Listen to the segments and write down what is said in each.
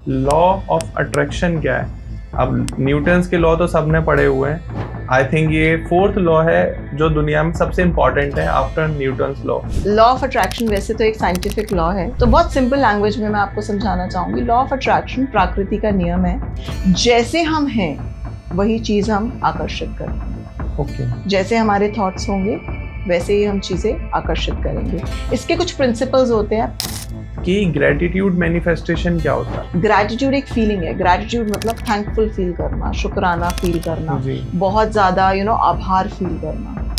Law of attraction क्या है? अब न्यूटन्स के लॉ तो सबने पढ़े हुए हैं। आई थिंक ये फोर्थ लॉ है जो दुनिया में सबसे इम्पोर्टेंट है after Newton's law. Law of attraction वैसे तो एक साइंटिफिक लॉ है, तो बहुत सिंपल लैंग्वेज में मैं आपको समझाना चाहूंगी। लॉ ऑफ अट्रैक्शन प्रकृति का नियम है। जैसे हम हैं वही चीज हम आकर्षित करेंगे। ओके। जैसे हमारे थॉट्स होंगे वैसे ही हम चीजें आकर्षित करेंगे। इसके कुछ प्रिंसिपल्स होते हैं कि ग्रेटिट्यूड मैनिफेस्टेशन क्या होता है? ग्रैटिट्यूड एक फीलिंग है। ग्रैटिट्यूड मतलब थैंकफुल फील करना, शुक्राना फील करना, जी। बहुत ज्यादा आभार फील करना।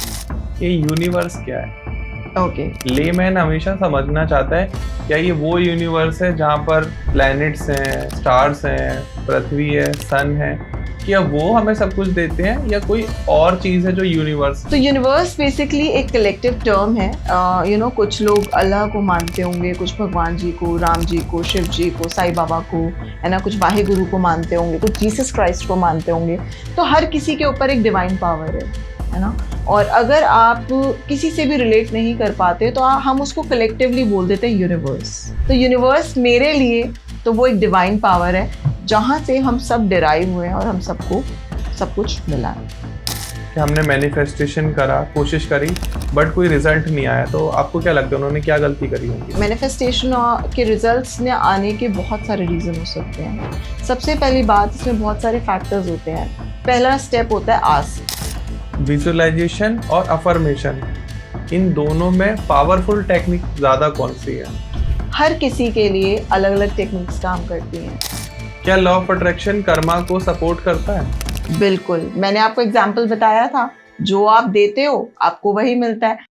ये यूनिवर्स क्या है? ओके। लेमैन हमेशा समझना चाहता है क्या ये वो यूनिवर्स है जहाँ पर प्लैनेट्स हैं, स्टार्स हैं, पृथ्वी है, सन है, क्या वो हमें सब कुछ देते हैं या कोई और चीज है जो यूनिवर्स? तो यूनिवर्स बेसिकली एक कलेक्टिव टर्म है। कुछ लोग अल्लाह को मानते होंगे, कुछ भगवान जी को, राम जी को, शिव जी को, साईं बाबा को, है ना, कुछ वाहे गुरु को मानते होंगे, कुछ जीसस क्राइस्ट को मानते होंगे। तो हर किसी के ऊपर एक डिवाइन पावर है ना। और अगर आप किसी से भी रिलेट नहीं कर पाते तो हम उसको कलेक्टिवली बोल देते हैं यूनिवर्स। तो यूनिवर्स मेरे लिए तो वो एक डिवाइन पावर है जहाँ से हम सब डिराइव हुए हैं और हम सबको सब कुछ मिला है। कि हमने मैनिफेस्टेशन करा, कोशिश करी, बट कोई रिजल्ट नहीं आया, तो आपको क्या लगता है उन्होंने क्या गलती करी होगी? मैनिफेस्टेशन के रिजल्ट्स ने आने के बहुत सारे रीज़न हो सकते हैं। सबसे पहली बात, इसमें बहुत सारे फैक्टर्स होते हैं। पहला स्टेप होता है आस्क। विजुअलाइजेशन और अफर्मेशन, इन दोनों में पावरफुल टेक्निक ज़्यादा कौन सी है? हर किसी के लिए अलग अलग टेक्निक्स काम करती हैं। क्या लॉ ऑफ अट्रैक्शन कर्मा को सपोर्ट करता है? बिल्कुल, मैंने आपको एग्जाम्पल बताया था, जो आप देते हो आपको वही मिलता है।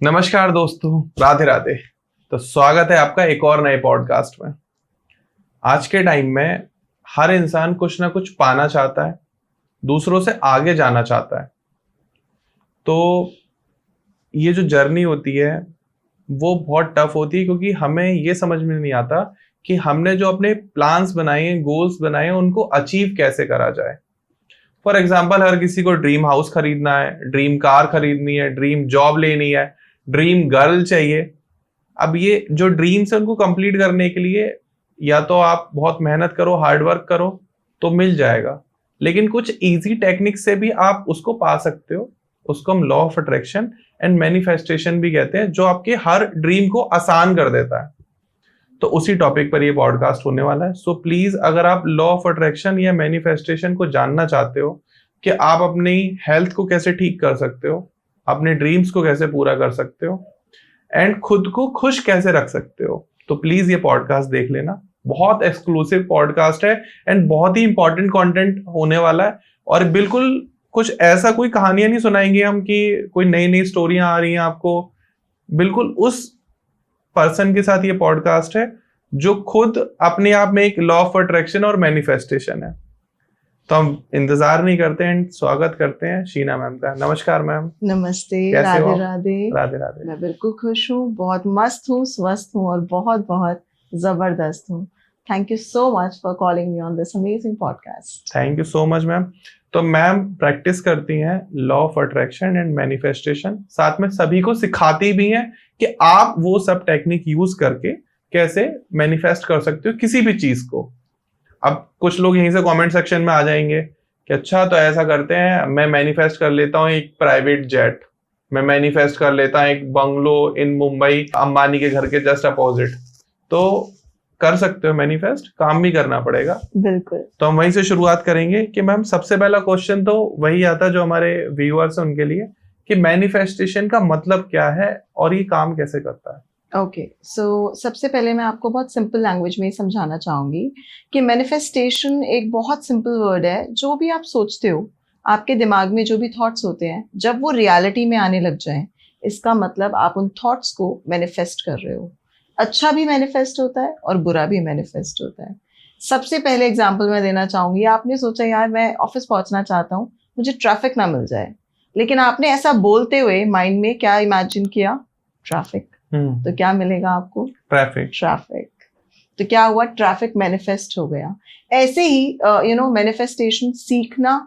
नमस्कार दोस्तों, राधे राधे। तो स्वागत है आपका एक और नए पॉडकास्ट में। आज के टाइम में हर इंसान कुछ ना कुछ पाना चाहता है, दूसरों से आगे जाना चाहता है। तो ये जो जर्नी होती है वो बहुत टफ होती है, क्योंकि हमें ये समझ में नहीं आता कि हमने जो अपने प्लान्स बनाए हैं, गोल्स बनाए हैं, उनको अचीव कैसे करा जाए। फॉर एग्जाम्पल, हर किसी को ड्रीम हाउस खरीदना है, ड्रीम कार खरीदनी है, ड्रीम जॉब लेनी है, ड्रीम गर्ल चाहिए। अब ये जो ड्रीम्स है उनको कंप्लीट करने के लिए या तो आप बहुत मेहनत करो, हार्ड वर्क करो तो मिल जाएगा, लेकिन कुछ इजी टेक्निक से भी आप उसको पा सकते हो। उसको हम law of attraction and manifestation भी कहते हैं, जो आपके हर ड्रीम को आसान कर देता है। तो उसी टॉपिक पर ये पॉडकास्ट होने वाला है। सो प्लीज, अगर आप लॉ ऑफ अट्रैक्शन या मैनिफेस्टेशन को जानना चाहते हो कि आप अपनी हेल्थ को कैसे ठीक कर सकते हो, अपने ड्रीम्स को कैसे पूरा कर सकते हो एंड खुद को खुश कैसे रख सकते हो, तो प्लीज ये पॉडकास्ट देख लेना। बहुत एक्सक्लूसिव पॉडकास्ट है एंड बहुत ही इंपॉर्टेंट कंटेंट होने वाला है। और बिल्कुल कुछ ऐसा कोई कहानियां नहीं सुनाएंगे हम कि कोई नई नई स्टोरियां आ रही हैं आपको। बिल्कुल उस पर्सन के साथ ये पॉडकास्ट है जो खुद अपने आप में एक लॉ ऑफ अट्रैक्शन और मैनिफेस्टेशन है। तो हम इंतजार नहीं करते हैं, स्वागत करते हैं शीना मैम का। नमस्कार मैम। नमस्ते। कैसे हो? राधे राधे। राधे राधे। मैं बिल्कुल खुश हूँ, बहुत मस्त हूँ, स्वस्थ हूँ और बहुत बहुत जबरदस्त हूँ। Thank you so much for calling me on this amazing podcast. Thank you so much ma'am. तो मैम प्रैक्टिस करती हैं law of attraction and manifestation, साथ में सभी को सिखाती भी हैं कि आप वो सब टेक्निक यूज करके कैसे मैनिफेस्ट कर सकते हो किसी भी चीज को। अब कुछ लोग यहीं से कमेंट सेक्शन में आ जाएंगे कि अच्छा तो ऐसा करते हैं, मैं मैनिफेस्ट कर लेता हूँ एक प्राइवेट जेट, मैं मैनिफेस्ट कर लेता हूँ एक बंगलो इन मुंबई अंबानी के घर के जस्ट अपोजिट। तो कर सकते हो मैनिफेस्ट, काम भी करना पड़ेगा। बिल्कुल। तो हम वहीं से शुरुआत करेंगे कि मैम सबसे पहला क्वेश्चन तो वही आता है जो हमारे व्यूअर्स हैं उनके लिए, कि मैनिफेस्टेशन का मतलब क्या है और ये काम कैसे करता है। ओके, सो सबसे पहले मैं आपको बहुत सिंपल लैंग्वेज में समझाना चाहूँगी कि मैनिफेस्टेशन एक बहुत सिंपल वर्ड है। जो भी आप सोचते हो, आपके दिमाग में जो भी थॉट्स होते हैं, जब वो रियलिटी में आने लग जाएं, इसका मतलब आप उन थॉट्स को मैनिफेस्ट कर रहे हो। अच्छा भी मैनिफेस्ट होता है और बुरा भी मैनिफेस्ट होता है। सबसे पहले एग्जाम्पल मैं देना चाहूँगी, आपने सोचा यार मैं ऑफिस पहुँचना चाहता हूँ, मुझे ट्रैफिक ना मिल जाए, लेकिन आपने ऐसा बोलते हुए माइंड में क्या इमेजिन किया? ट्रैफिक। तो क्या मिलेगा आपको? ट्रैफिक। ट्रैफिक। तो क्या हुआ? ट्रैफिक मैनिफेस्ट हो गया। ऐसे ही मैनिफेस्टेशन सीखना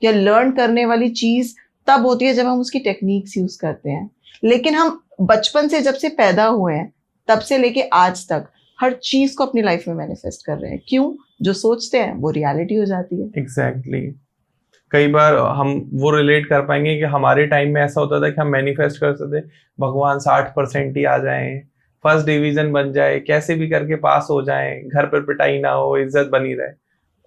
या लर्न करने वाली चीज तब होती है जब हम उसकी टेक्निक्स यूज करते हैं। लेकिन हम बचपन से जब से पैदा हुए हैं तब से लेके आज तक हर चीज को अपनी लाइफ में मैनिफेस्ट कर रहे हैं। क्यों? जो सोचते हैं वो रियलिटी हो जाती है। एग्जैक्टली कई बार हम वो रिलेट कर पाएंगे कि हमारे टाइम में ऐसा होता था कि हम मैनिफेस्ट करते थे भगवान 60% ही आ जाएं, फर्स्ट डिवीजन बन जाए, कैसे भी करके पास हो जाएं, घर पर पिटाई ना हो, इज्जत बनी रहे,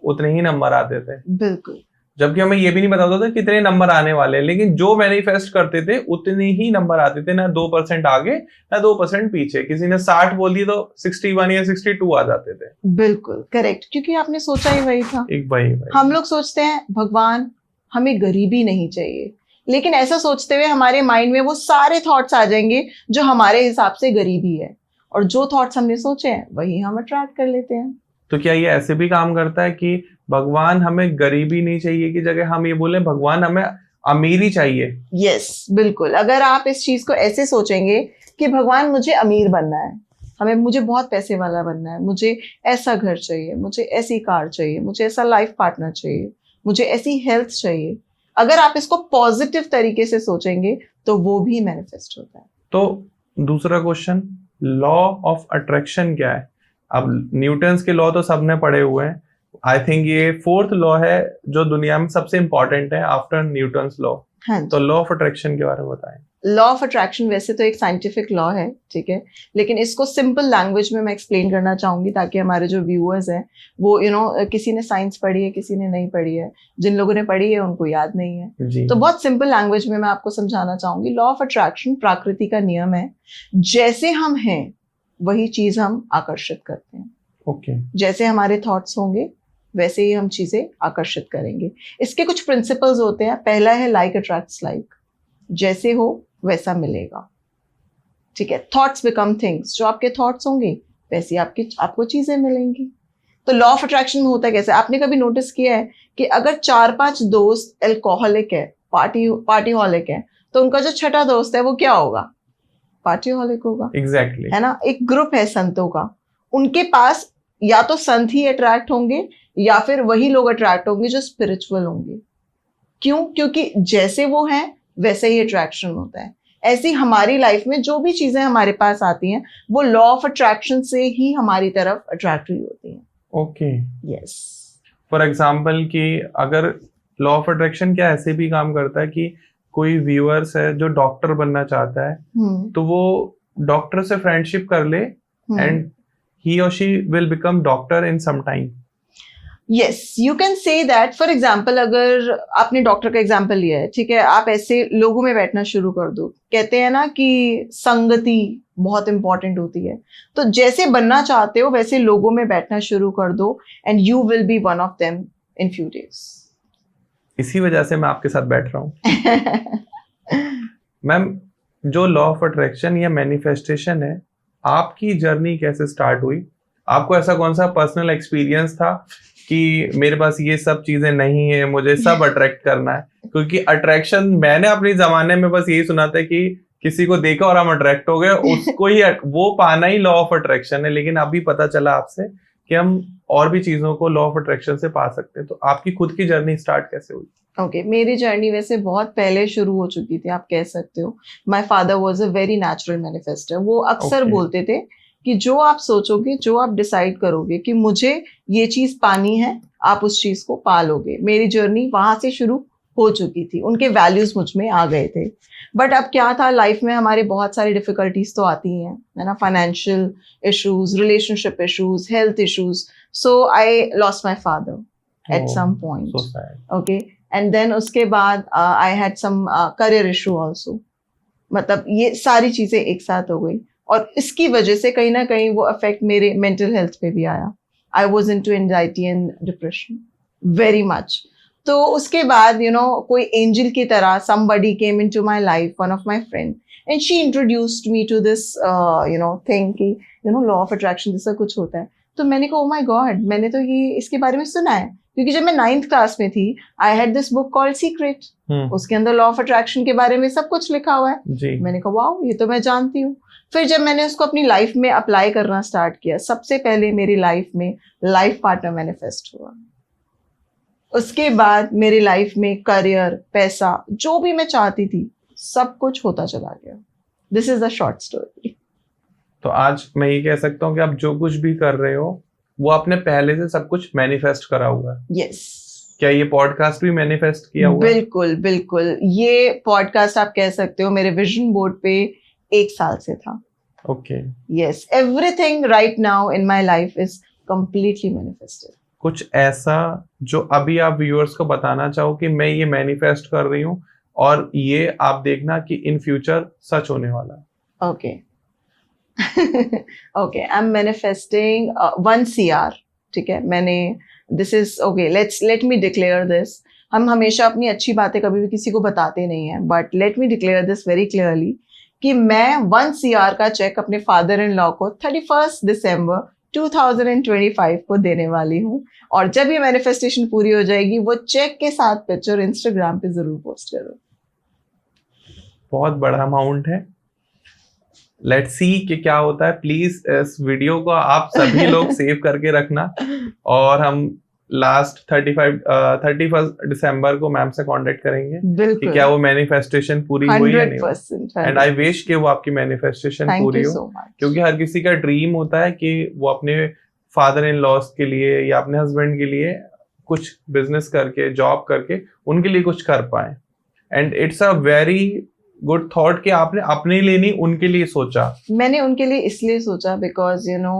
उतने ही नंबर आते थे। बिल्कुल। जबकि हमें ये भी नहीं पता होता था कितने नंबर आने वाले हैं, लेकिन जो मैनिफेस्ट करते थे उतने ही नंबर आते थे, ना 2% आगे ना 2% पीछे। किसी ने 60 बोल दिया तो 61 या 62 आ जाते थे। बिल्कुल करेक्ट, क्योंकि आपने सोचा ही वही था। एक वही हम लोग सोचते हैं भगवान हमें गरीबी नहीं चाहिए, लेकिन ऐसा सोचते हुए हमारे माइंड में वो सारे थॉट्स आ जाएंगे जो हमारे हिसाब से गरीबी है, और जो थॉट्स हमने सोचे हैं वही हम अट्रैक्ट कर लेते हैं। तो क्या ये ऐसे भी काम करता है कि भगवान हमें गरीबी नहीं चाहिए की जगह हम ये बोले भगवान हमें अमीरी चाहिए? यस बिल्कुल। अगर आप इस चीज को ऐसे सोचेंगे कि भगवान मुझे अमीर बनना है, मुझे बहुत पैसे वाला बनना है, मुझे ऐसा घर चाहिए, मुझे ऐसी कार चाहिए, मुझे ऐसा लाइफ पार्टनर चाहिए, मुझे ऐसी हेल्थ चाहिए, अगर आप इसको पॉजिटिव तरीके से सोचेंगे तो वो भी मैनिफेस्ट होता है। तो दूसरा क्वेश्चन, लॉ ऑफ अट्रैक्शन क्या है? अब न्यूटन्स के लॉ तो सबने पढ़े हुए हैं। आई थिंक ये 4th लॉ है जो दुनिया में सबसे इंपॉर्टेंट है आफ्टर न्यूटन्स लॉ। हाँ, तो लॉ ऑफ अट्रैक्शन के बारे में बताएं। लॉ ऑफ अट्रैक्शन वैसे तो एक साइंटिफिक लॉ है, ठीक है, लेकिन इसको सिंपल लैंग्वेज में मैं एक्सप्लेन करना चाहूंगी ताकि हमारे जो व्यूअर्स हैं वो किसी ने साइंस पढ़ी है, किसी ने नहीं पढ़ी है, जिन लोगों ने पढ़ी है उनको याद नहीं है जी। तो बहुत सिंपल लैंग्वेज में मैं आपको समझाना चाहूंगी। लॉ ऑफ अट्रैक्शन प्रकृति का नियम है, जैसे हम हैं वही चीज हम आकर्षित करते हैं। ओके। जैसे हमारे थॉट्स होंगे वैसे ही हम चीजें आकर्षित करेंगे। इसके कुछ प्रिंसिपल्स होते हैं। पहला है लाइक अट्रैक्ट्स लाइक, जैसे हो वैसा मिलेगा, ठीक है। थॉट्स बिकम थिंग्स, जो आपके थॉट्स होंगे वैसी आपको चीजें मिलेंगी। तो लॉ ऑफ अट्रैक्शन में होता है कैसे? आपने कभी नोटिस किया है कि अगर 4-5 दोस्त एल्कोहलिक है, पार्टी हॉलिक है, तो उनका जो छठा दोस्त है वो क्या होगा? पार्टी हॉलिक होगा। एग्जैक्टली है ना। एक ग्रुप है संतों का, उनके पास या तो संत ही अट्रैक्ट होंगे या फिर वही लोग अट्रैक्ट होंगे जो स्पिरिचुअल होंगे। क्यों? क्योंकि जैसे वो हैं वैसे ही अट्रैक्शन होता है। ऐसी हमारी लाइफ में जो भी चीजें हमारे पास आती हैं वो लॉ ऑफ अट्रैक्शन से ही हमारी तरफ अट्रैक्ट हुई होती हैं। ओके। यस। फॉर एग्जाम्पल कि अगर लॉ ऑफ अट्रैक्शन क्या ऐसे भी काम करता है कि कोई व्यूअर्स है जो डॉक्टर बनना चाहता है, तो वो डॉक्टर से फ्रेंडशिप कर ले and he or she will become doctor in some time. Yes, you can say that. For example, अगर आपने डॉक्टर का एग्जाम्पल लिया है, ठीक है, आप ऐसे लोगों में बैठना शुरू कर दो। कहते हैं ना कि संगति बहुत इंपॉर्टेंट होती है, तो जैसे बनना चाहते हो वैसे लोगों में बैठना शुरू कर दो and you will be one of them in few days. इसी वजह से मैं आपके साथ बैठ रहा हूँ। मैम, जो लॉ ऑफ अट्रैक्शन या मैनिफेस्टेशन है, आपकी जर्नी कैसे स्टार्ट हुई? आपको ऐसा कौन सा पर्सनल एक्सपीरियंस था कि मेरे पास ये सब चीजें नहीं है, मुझे सब अट्रैक्ट करना है? क्योंकि अट्रैक्शन मैंने अपने जमाने में बस यही सुना था कि किसी को देखा और हम अट्रैक्ट हो गए, उसको ही वो पाना ही लॉ ऑफ अट्रैक्शन है। लेकिन अभी पता चला आपसे कि हम और भी चीजों को लॉ ऑफ अट्रैक्शन से पा सकते हैं। तो आपकी खुद की जर्नी स्टार्ट कैसे हुई? ओके, मेरी जर्नी वैसे बहुत पहले शुरू हो चुकी थी, आप कह सकते हो। My father was a very natural manifester. वो अक्सर बोलते थे कि जो आप सोचोगे, जो आप डिसाइड करोगे कि मुझे ये चीज पानी है, आप उस चीज को पा लोगे। मेरी जर्नी वहां से शुरू हो चुकी थी, उनके वैल्यूज मुझ में आ गए थे। बट अब क्या था, लाइफ में हमारे बहुत सारी डिफिकल्टीज तो आती हैं, है ना। Financial issues, relationship issues, health issues. So I lost my father at some point. Okay, and then उसके बाद I had some career issue also. मतलब ये सारी चीजें एक साथ हो गई और इसकी वजह से कहीं ना कहीं वो अफेक्ट मेरे मेंटल हेल्थ पे भी आया। I was into anxiety and depression very much. तो उसके बाद कोई एंजल की तरह somebody came into my life, one of my friend, and she introduced me to this thing कि law of attraction जैसा कुछ होता है। तो मैंने कहा, oh my God, मैंने तो ये इसके बारे में सुना है, क्योंकि जब मैं 9th क्लास में थी, I had this book called secret. उसके अंदर लॉ ऑफ अट्रैक्शन के बारे में सब कुछ लिखा हुआ है जी। मैंने कहा वाओ, ये तो मैं जानती हूँ। फिर जब मैंने उसको अपनी लाइफ में अप्लाई करना स्टार्ट किया, सबसे पहले मेरी लाइफ में लाइफ पार्टनर मैनिफेस्ट हुआ। उसके बाद मेरी लाइफ में करियर, पैसा, जो भी मैं चाहती थी सब कुछ होता चला गया. This is the short story. तो आज मैं ये कह सकता हूँ कि आप जो कुछ भी कर रहे हो वो आपने पहले से सब कुछ मैनिफेस्ट करा हुआ है. यस. क्या ये पॉडकास्ट भी मैनिफेस्ट किया हुआ है? बिल्कुल बिल्कुल. ये पॉडकास्ट आप कह सकते हो मेरे विजन बोर्ड पे 1 साल से था. Okay. Yes. Everything right now in my life is completely manifested. कुछ ऐसा जो अभी आप व्यूअर्स को बताना चाहो कि मैं ये मैनिफेस्ट कर रही हूँ और ये आप देखना कि इन फ्यूचर सच होने वाला है. Okay. Okay. I am manifesting 1 CR. ठीक है. मैंने this is okay. Let me declare this. हम हमेशा अपनी अच्छी बातें कभी भी किसी को बताते नहीं हैं, but let me declare this very clearly कि मैं 1 CR का चेक अपने फादर इन लॉ को 31 दिसंबर 2025 को देने वाली हूँ. और जब ये मैनिफेस्टेशन पूरी हो जाएगी वो चेक के साथ पिक्चर इंस्टाग्राम पे जरूर पोस्ट करो. बहुत बड़ा अमाउंट है. लेट्स सी कि क्या होता है. प्लीज इस वीडियो को आप सभी लोग सेव करके रखना और हम लास्ट 31 दिसंबर को मैम से कांटेक्ट करेंगे कि क्या वो मैनिफेस्टेशन पूरी हुई या नहीं. एंड आई विश कि वो आपकी मैनिफेस्टेशन पूरी हो, क्योंकि हर किसी का ड्रीम होता है कि वो अपने फादर इन लॉस के लिए या अपने हस्बैंड के लिए कुछ बिजनेस करके, जॉब करके उनके लिए कुछ कर पाए. And it's a very good thought कि आपने अपने लिए नहीं उनके लिए सोचा. मैंने उनके लिए इसलिए सोचा because you know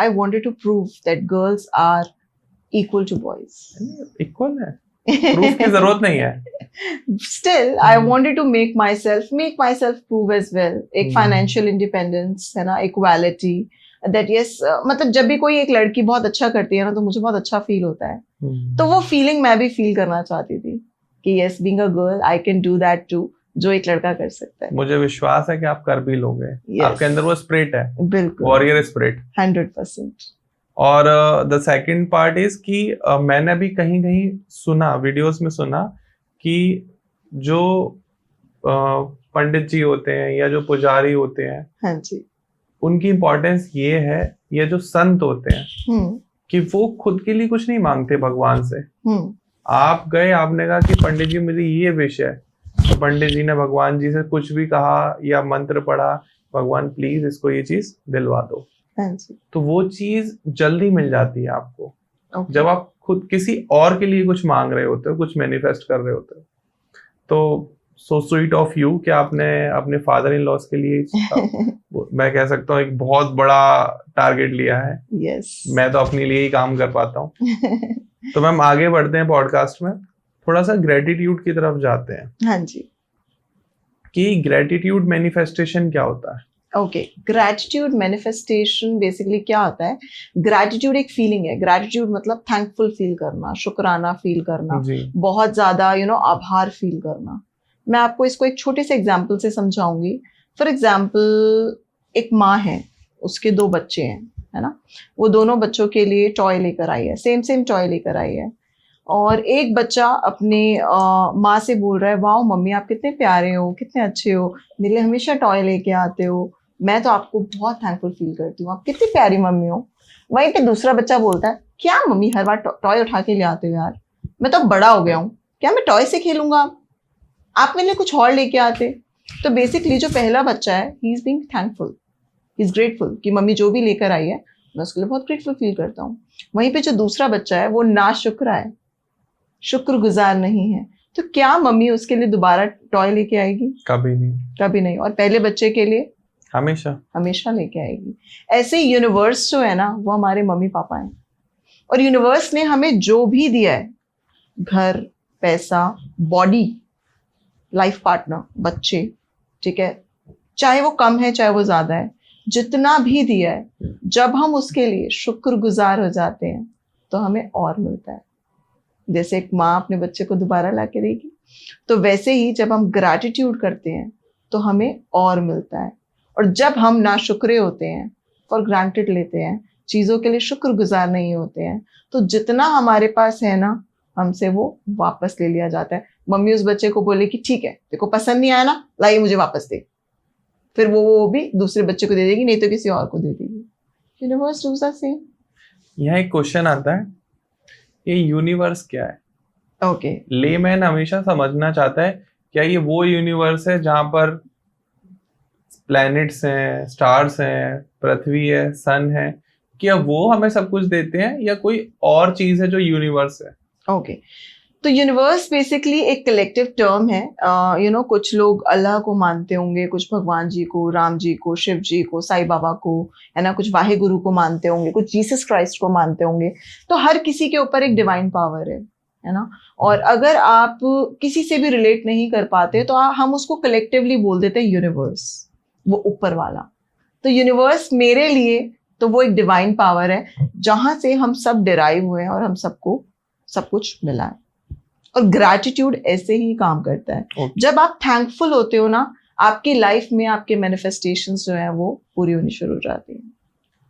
I wanted to prove that girls are equal to boys. Equal है, प्रूफ की जरूरत नहीं है. Still, I wanted to make myself prove as well. एक financial independence है ना, equality. That yes, मतलब जब भी कोई एक लड़की बहुत अच्छा करती है ना तो मुझे बहुत अच्छा फील होता है. तो वो फीलिंग मैं भी फील करना चाहती थी कि yes, being a girl, I can do that too. जो एक लड़का कर सकता है. मुझे विश्वास है कि आप कर भी लोगे. आपके अंदर वो स्पिरिट है. बिल्कुल. Warrior spirit. 100%. और द सेकंड पार्ट इज कि मैंने अभी कहीं कहीं सुना, वीडियोस में सुना कि जो पंडित जी होते हैं या जो पुजारी होते हैं, हाँ जी, उनकी इम्पोर्टेंस ये है, ये जो संत होते हैं कि वो खुद के लिए कुछ नहीं मांगते भगवान से. आप गए, आपने कहा कि पंडित जी मुझे ये विश है, तो पंडित जी ने भगवान जी से कुछ भी कहा या मंत्र पढ़ा, भगवान प्लीज इसको ये चीज दिलवा दो. तो वो चीज जल्दी मिल जाती है आपको. जब आप खुद किसी और के लिए कुछ मांग रहे होते हो, कुछ मैनिफेस्ट कर रहे होते हो, तो सो स्वीट ऑफ यू कि आपने अपने फादर इन लॉस के लिए मैं कह सकता हूँ एक बहुत बड़ा टारगेट लिया है. yes. मैं तो अपने लिए ही काम कर पाता हूँ. तो मैम आगे बढ़ते हैं पॉडकास्ट में, थोड़ा सा ग्रेटिट्यूड की तरफ जाते हैं. हाँ जी. कि ग्रेटिट्यूड मैनिफेस्टेशन क्या होता है? ओके, ग्रैटिट्यूड मैनिफेस्टेशन बेसिकली क्या होता है? ग्रैटिट्यूड एक फीलिंग है. ग्रैटिट्यूड मतलब थैंकफुल फील करना, शुक्राना फील करना, बहुत ज्यादा आभार फील करना. मैं आपको इसको एक छोटे से एग्जाम्पल से समझाऊंगी. फॉर एग्जाम्पल, एक माँ है, उसके 2 बच्चे हैं, है ना. वो दोनों बच्चों के लिए टॉय लेकर आई है, सेम टॉय लेकर आई है. और एक बच्चा अपने माँ से बोल रहा है, वाह मम्मी आप कितने प्यारे हो, कितने अच्छे हो, मेरे लिए हमेशा टॉय लेके आते हो, मैं तो आपको बहुत थैंकफुल फील करती हूँ, आप कितनी प्यारी मम्मी हो. वहीं पे दूसरा बच्चा बोलता है, क्या मम्मी हर बार टॉय उठा के ले आते हो यार, मैं तो बड़ा हो गया हूँ, क्या मैं टॉय से खेलूंगा, आप मेरे लिए कुछ और लेके आते. तो बेसिकली जो पहला बच्चा है, he is being thankful, he is grateful कि मम्मी जो भी लेकर आई है मैं उसके लिए बहुत ग्रेटफुल फील करता हूँ. वहीं पे जो दूसरा बच्चा है वो नाशुक्र है, शुक्रगुजार नहीं है. तो क्या मम्मी उसके लिए दोबारा टॉय लेके आएगी? कभी नहीं. कभी नहीं. और पहले बच्चे के लिए हमेशा लेके आएगी. ऐसे यूनिवर्स जो है ना, वो हमारे मम्मी पापा हैं. और यूनिवर्स ने हमें जो भी दिया है, घर, पैसा, बॉडी, लाइफ पार्टनर, बच्चे, ठीक है, चाहे वो कम है चाहे वो ज्यादा है, जितना भी दिया है, जब हम उसके लिए शुक्रगुजार हो जाते हैं तो हमें और मिलता है. जैसे एक माँ अपने बच्चे को दोबारा ला के देगी, तो वैसे ही जब हम ग्रैटिट्यूड करते हैं तो हमें और मिलता है. और जब हम नाशुक्रे होते हैं, फॉर ग्रांटेड लेते हैं, चीज़ों के लिए शुक्रगुजार नहीं होते हैं, तो जितना हमारे पास है ना, हमसे वो वापस ले लिया जाता है. मम्मी उस बच्चे को बोले कि ठीक है, तेरे को पसंद नहीं आया ना, लाइए मुझे वापस दे. फिर वो भी दूसरे बच्चे को दे देगी, नहीं तो किसी और को दे देगी. Universe does the same. यहाँ एक क्वेश्चन आता है, ये यूनिवर्स क्या है? ओके। लेमैन हमेशा समझना चाहता है क्या ये वो यूनिवर्स है जहां पर प्लैनेट्स हैं, स्टार्स हैं, पृथ्वी है, सन है, क्या वो हमें सब कुछ देते हैं या कोई और चीज है जो यूनिवर्स है? ओके, तो यूनिवर्स बेसिकली एक कलेक्टिव टर्म है। कुछ लोग अल्लाह को मानते होंगे, कुछ भगवान जी को, राम जी को, शिव जी को, साईं बाबा को, है ना, कुछ वाहे गुरु को मानते होंगे, कुछ जीसस क्राइस्ट को मानते होंगे। तो हर किसी के ऊपर एक डिवाइन पावर है ना। और अगर आप किसी से भी रिलेट नहीं कर पाते तो हम उसको कलेक्टिवली बोल देते हैं यूनिवर्स, वो ऊपर वाला। तो यूनिवर्स मेरे लिए तो वो एक डिवाइन पावर है जहां से हम सब डिराइव हुए हैं और हम सबको सब कुछ मिला है। और ग्रैटिट्यूड ऐसे ही काम करता है। Okay. जब आप थैंकफुल होते हो ना, आपकी लाइफ में आपके मैनिफेस्टेशंस जो है वो पूरी होनी शुरू हो जाती है।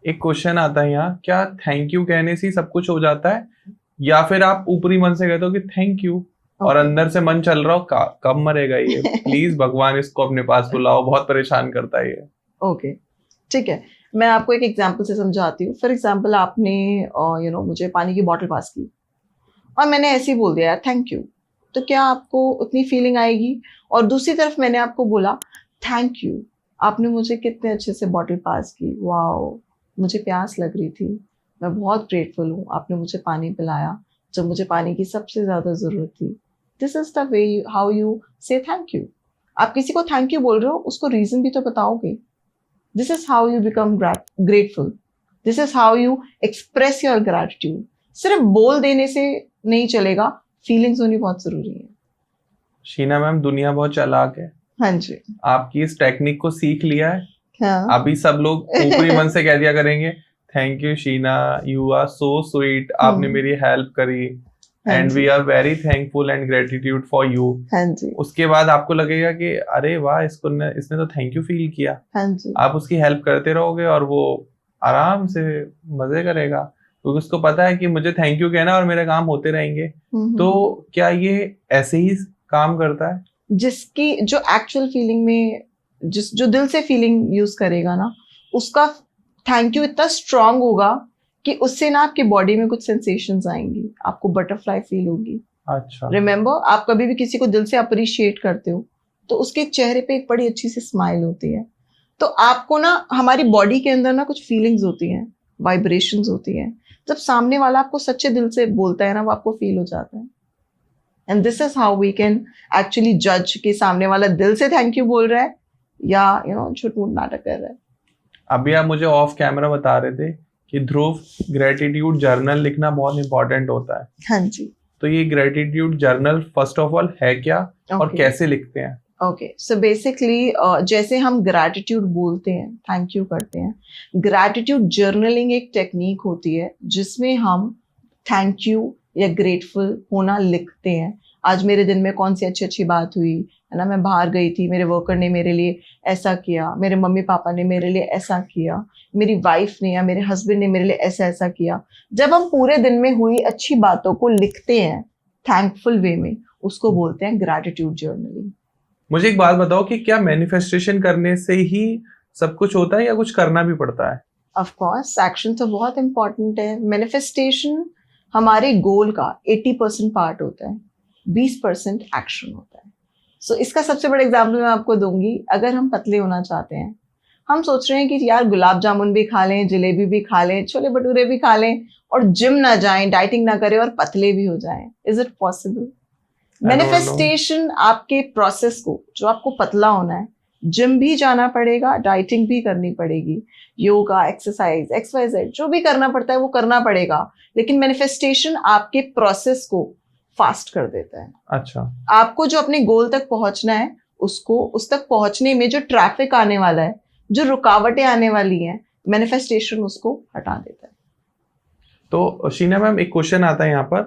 एक क्वेश्चन आता है यहाँ, क्या थैंक यू कहने से ही सब कुछ हो जाता है या फिर आप ऊपरी मन से कहते हो कि थैंक यू और अंदर से मन चल रहा हो कब मरेगा ये, प्लीज भगवान इसको अपने पास बुलाओ, बहुत परेशान करता है ये। ओके, ठीक है, मैं आपको एक एग्जांपल से समझाती हूँ। फॉर एग्जांपल, आपने मुझे पानी की बॉटल पास की और मैंने ऐसे ही बोल दिया यार थैंक यू, तो क्या आपको उतनी फीलिंग आएगी? और दूसरी तरफ मैंने आपको बोला थैंक यू, आपने मुझे कितने अच्छे से बॉटल पास की, वाओ, मुझे प्यास लग रही थी, मैं बहुत ग्रेटफुल हूँ, आपने मुझे पानी पिलाया जब मुझे पानी की सबसे ज्यादा जरूरत थी। This is the way how you से थैंक यू। आप किसी को थैंक यू बोल रहे हो, उसको रीजन भी तो बताओगे। This is how you become grateful, this is how you express your gratitude. सिर्फ बोल देने से नहीं चलेगा, फीलिंग्स होनी बहुत जरूरी है। शीना मैम, दुनिया बहुत चालाक है। हाँ जी, आपकी इस टेक्निक को सीख लिया है। हाँ। अभी सब लोग ऊपरी मन से कह दिया करेंगे thank you Sheena, you are so sweet, आपने मेरी हेल्प करी and we are very thankful and gratitude for you. हाँ जी, उसके बाद आपको लगेगा कि अरे वाह, इसने तो थैंक यू फील किया। हाँ जी, आप उसकी हेल्प करते रहोगे और वो आराम से मजे करेगा क्योंकि उसको पता है कि मुझे थैंक यू कहना और मेरे काम होते रहेंगे। तो क्या ये ऐसे ही काम करता है? जिसकी जो एक्चुअल फीलिंग में, जो दिल से फीलिंग यूज करेगा ना, उसका थैंक यू इतना स्ट्रांग होगा कि उससे ना आपकी बॉडी में कुछ सेंसेशंस आएंगी, आपको बटरफ्लाई फील होगी। अच्छा। रिमेम्बर, आप कभी भी किसी को दिल से अप्रिशिएट करते हो तो उसके चेहरे पे एक बड़ी अच्छी सी स्माइल होती है। तो आपको ना, हमारी बॉडी के अंदर ना कुछ फीलिंग्स होती हैं, वाइब्रेशंस होती हैं। जब सामने वाला आपको सच्चे दिल से बोलता है ना, वो आपको फील हो जाता है। And this is how we can actually जज कि सामने वाला दिल से थैंक यू बोल रहा है या झूठ मूठ नाटक कर रहा है। अभी आप मुझे ऑफ कैमरा बता रहे थे कि ध्रुव, ग्रेटिट्यूड जर्नल लिखना बहुत इंपॉर्टेंट होता है। हाँ जी। तो ये gratitude journal first of all है क्या और कैसे लिखते हैं? ओके, सो बेसिकली जैसे हम ग्रैटिट्यूड बोलते हैं, थैंक यू करते हैं, ग्रैटिट्यूड जर्नलिंग एक टेक्निक होती है जिसमें हम थैंक यू या ग्रेटफुल होना लिखते हैं। आज मेरे दिन में कौन सी अच्छी अच्छी बात हुई, है ना, मैं बाहर गई थी, मेरे वर्कर ने मेरे लिए ऐसा किया, मेरे मम्मी पापा ने मेरे लिए ऐसा किया, मेरी वाइफ ने या मेरे हस्बैंड ने मेरे लिए ऐसा ऐसा किया। जब हम पूरे दिन में हुई अच्छी बातों को लिखते हैं थैंकफुल वे में, उसको बोलते हैं ग्रैटिट्यूड जर्नलिंग। मुझे एक बात बताओ कि क्या मैनिफेस्टेशन करने से ही सब कुछ होता है या कुछ करना भी पड़ता है? ऑफ कोर्स, एक्शन तो बहुत इंपॉर्टेंट है। मैनिफेस्टेशन हमारे गोल का 80% पार्ट होता है, 20% एक्शन होता है। सो इसका सबसे बड़ा एग्जाम्पल मैं आपको दूंगी। अगर हम पतले होना चाहते हैं, हम सोच रहे हैं कि यार गुलाब जामुन भी खा लें, जलेबी भी खा लें, छोले भटूरे भी खा लें और जिम ना जाएं, डाइटिंग ना करें और पतले भी हो जाएं। Is it possible? मैनिफेस्टेशन आपके प्रोसेस को, जो आपको पतला होना है, जिम भी जाना पड़ेगा, डाइटिंग भी करनी पड़ेगी, योगा, एक्सरसाइज, XYZ जो भी करना पड़ता है वो करना पड़ेगा। लेकिन मैनिफेस्टेशन आपके प्रोसेस को फास्ट कर देता है। अच्छा। आपको जो अपने गोल तक पहुंचना है, उसको उस तक पहुंचने में जो ट्रैफिक आने वाला है, जो रुकावटें आने वाली हैं, मैनिफेस्टेशन उसको हटा देता है। तो शीना मैम, एक क्वेश्चन आता है यहाँ पर।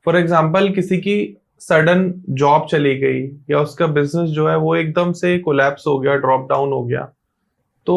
फॉर एग्जाम्पल, किसी की सडन जॉब चली गई या उसका बिजनेस जो है वो एकदम से कोलैप्स हो गया, ड्रॉप डाउन हो गया, तो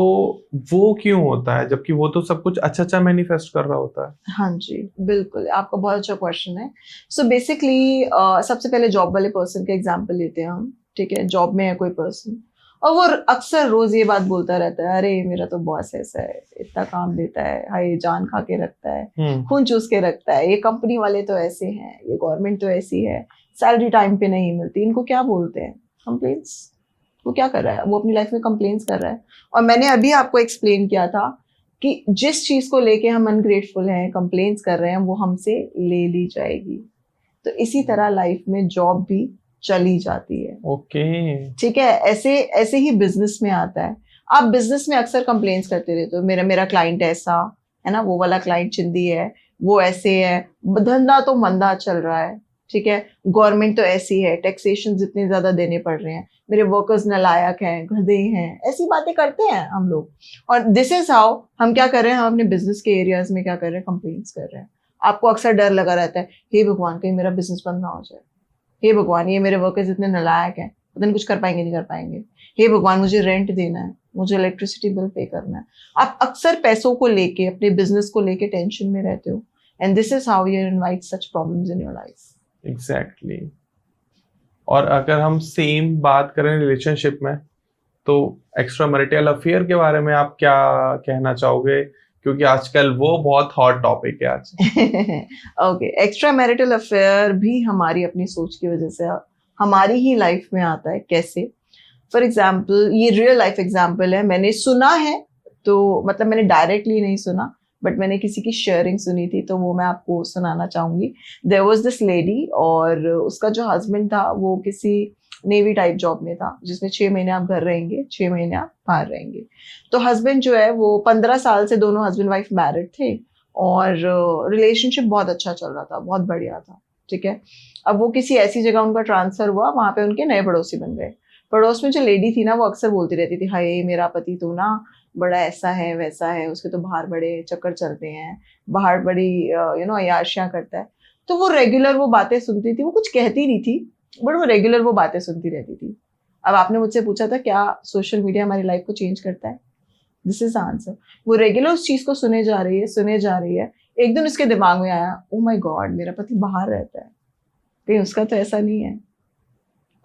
वो क्यों होता है जबकि वो तो सब कुछ अच्छा अच्छा मैनिफेस्ट कर रहा होता है? हाँ जी, बिल्कुल, आपका बहुत अच्छा क्वेश्चन है। सो बेसिकली सबसे पहले जॉब वाले पर्सन का एग्जांपल लेते हैं हम। ठीक है, जॉब में है कोई पर्सन और वो अक्सर रोज ये बात बोलता रहता है, अरे मेरा तो बॉस ऐसा है, इतना काम देता है, हाय जान खा के रखता है, खून चूस के रखता है, ये कंपनी वाले तो ऐसे हैं, ये गवर्नमेंट तो ऐसी है, सैलरी टाइम पे नहीं मिलती। इनको क्या बोलते हैं? कंप्लेंट्स। वो क्या कर रहा है? वो अपनी लाइफ में कंप्लेंट्स कर रहा है। और मैंने अभी आपको एक्सप्लेन किया था कि जिस चीज को लेके हम अनग्रेटफुल हैं, कंप्लेंट्स कर रहे हैं, वो हमसे ले ली जाएगी। तो इसी तरह लाइफ में जॉब भी चली जाती है। ओके ठीक है, ऐसे ऐसे ही बिजनेस में आता है। आप बिजनेस में अक्सर कंप्लेंट्स करते रहते हो, मेरा क्लाइंट ऐसा है ना, वो वाला क्लाइंट चिंदी है, वो ऐसे है, धंधा तो मंदा चल रहा है, ठीक है, गवर्नमेंट तो ऐसी है, टैक्सेशन इतने ज्यादा देने पड़ रहे हैं, मेरे वर्कर्स नालायक हैं, गधे हैं, ऐसी बातें करते हैं हम लोग। और दिस इज हाउ हम क्या कर रहे हैं, हम अपने बिजनेस के एरियाज में क्या कर रहे हैं, कंप्लेंट्स कर रहे हैं। आपको अक्सर डर लगा रहता है, हे भगवान कहीं मेरा बिजनेस बंद ना हो जाए, हे भगवान ये मेरे वर्कर्स इतने नालायक हैं, पता नहीं कुछ कर पाएंगे नहीं कर पाएंगे, हे भगवान मुझे रेंट देना है, मुझे इलेक्ट्रिसिटी बिल पे करना है। आप अक्सर पैसों को लेके, अपने बिजनेस को लेके टेंशन में रहते हो, and this is how you invite such problems in your life. Exactly. और अगर हम सेम बात करें रिलेशनशिप में, तो एक्स्ट्रा मैरिटल अफेयर के बारे में आप क्या कहना चाहोगे, क्योंकि आजकल वो बहुत हॉट टॉपिक है आज। ओके, एक्स्ट्रा मैरिटल अफेयर भी हमारी अपनी सोच की वजह से हमारी ही लाइफ में आता है। कैसे? फॉर एग्जाम्पल, ये रियल लाइफ एग्जाम्पल है, मैंने सुना है, तो मतलब मैंने डायरेक्टली नहीं सुना, बट मैंने किसी की शेयरिंग सुनी थी, तो वो मैं आपको सुनाना चाहूंगी। देयर वाज दिस लेडी, और उसका जो हस्बैंड था वो किसी नेवी टाइप जॉब में था, जिसमें 6 महीने आप घर रहेंगे, 6 महीने आप बाहर रहेंगे। तो हस्बैंड जो है वो 15 साल से, दोनों हस्बैंड वाइफ मैरिड थे, और रिलेशनशिप बहुत अच्छा चल रहा था, बहुत बढ़िया था, ठीक है। अब वो किसी ऐसी जगह उनका ट्रांसफर हुआ, वहां पे उनके नए पड़ोसी बन गए। पड़ोस में जो लेडी थी ना, वो अक्सर बोलती रहती थी, हाय मेरा पति तो ना बड़ा ऐसा है वैसा है, उसके तो बाहर बड़े चक्कर चलते हैं, बाहर बड़ी अय्याशियां करता है। तो वो रेगुलर वो बातें सुनती थी, वो कुछ कहती नहीं थी, बट वो रेगुलर वो बातें सुनती रहती थी। अब आपने मुझसे पूछा था क्या सोशल मीडिया हमारी लाइफ को चेंज करता है, दिस इज आंसर। वो रेगुलर उस चीज को सुने जा रही है। एक दिन उसके दिमाग में आया, ओ माय गॉड मेरा पति बाहर रहता है, कहीं उसका तो ऐसा नहीं है।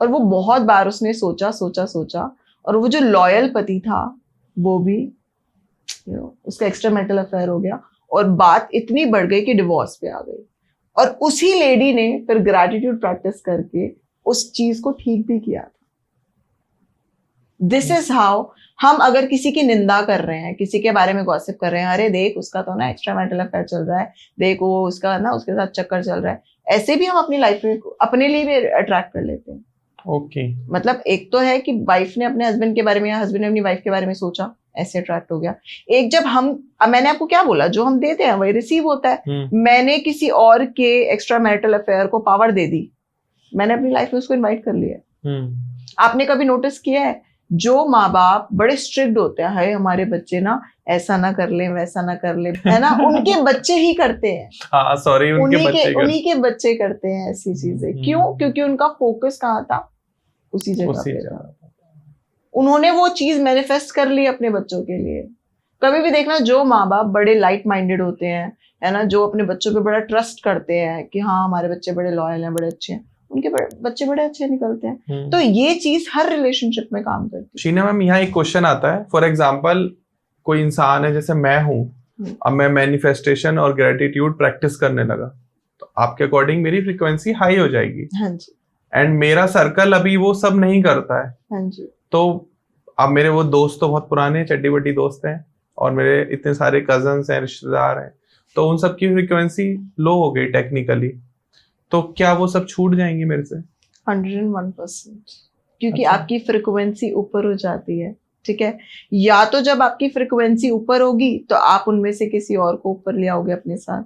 और वो बहुत बार उसने सोचा, और वो जो लॉयल पति था वो भी उसका एक्स्ट्रा मैरिटल अफेयर हो गया, और बात इतनी बढ़ गई कि डिवोर्स पे आ गई। और उसी लेडी ने फिर ग्रैटिट्यूड प्रैक्टिस करके उस चीज को ठीक भी किया था। दिस इज हाउ हम अगर किसी की निंदा कर रहे हैं, किसी के बारे में गॉसिप कर रहे हैं, अरे देख उसका तो ना एक्स्ट्रा मैरिटल अफेयर चल रहा है, देख वो उसका ना उसके साथ चक्कर चल रहा है, ऐसे भी हम अपनी लाइफ में अपने लिए भी अट्रैक्ट कर लेते हैं। ओके मतलब एक तो है कि वाइफ ने अपने हस्बैंड के बारे में, या हस्बैंड ने अपनी वाइफ के बारे में सोचा, ऐसे अट्रैक्ट हो गया। एक जब मैंने आपको क्या बोला, जो हम देते हैं वही रिसीव होता है। मैंने किसी और के एक्स्ट्रा मैरिटल अफेयर को पावर दे दी, मैंने अपनी लाइफ में उसको इनवाइट कर लिया। आपने कभी नोटिस किया है, जो माँ बाप बड़े स्ट्रिक्ट होते हैं, हाय हमारे बच्चे ना ऐसा ना कर ले वैसा ना कर ले, है ना, उनके बच्चे ही करते हैं। हाँ सॉरी, उन्हीं के बच्चे करते हैं ऐसी चीजें। क्यों? क्योंकि उनका फोकस कहाँ था, उसी जगह पे था। उन्होंने वो चीज मैनिफेस्ट कर ली अपने बच्चों के लिए। कभी भी देखना, जो माँ बाप बड़े लाइट माइंडेड होते हैं, है ना, जो अपने बच्चों पे बड़ा ट्रस्ट करते हैं कि हाँ हमारे बच्चे बड़े लॉयल हैं, बड़े अच्छे हैं, उनके बच्चे बड़े अच्छे निकलते हैं। तो ये चीज हर रिलेशनशिप में काम करती है। शीना मैम, यहाँ एक क्वेश्चन आता है, फॉर एग्जाम्पल कोई इंसान है, जैसे मैं हूँ, अब मैं मैनिफेस्टेशन और ग्रेटिट्यूड प्रैक्टिस करने लगा, तो आपके अकॉर्डिंग मेरी फ्रीक्वेंसी हाई हो जाएगी। हाँ जी। एंड मेरा सर्कल अभी वो सब नहीं करता है। हाँ जी। तो अब मेरे वो दोस्त तो बहुत पुराने चड्डी बड्डी दोस्त हैं, और मेरे इतने सारे कजन्स हैं, रिश्तेदार हैं, तो उन सब की फ्रीक्वेंसी लो हो गई टेक्निकली, तो क्या वो सब छूट जाएंगी मेरे से? 101%, क्योंकि आपकी फ्रीक्वेंसी ऊपर हो जाती है, ठीक है। या तो जब आपकी फ्रीक्वेंसी ऊपर होगी तो आप उनमें से किसी और को ऊपर ले आओगे अपने साथ,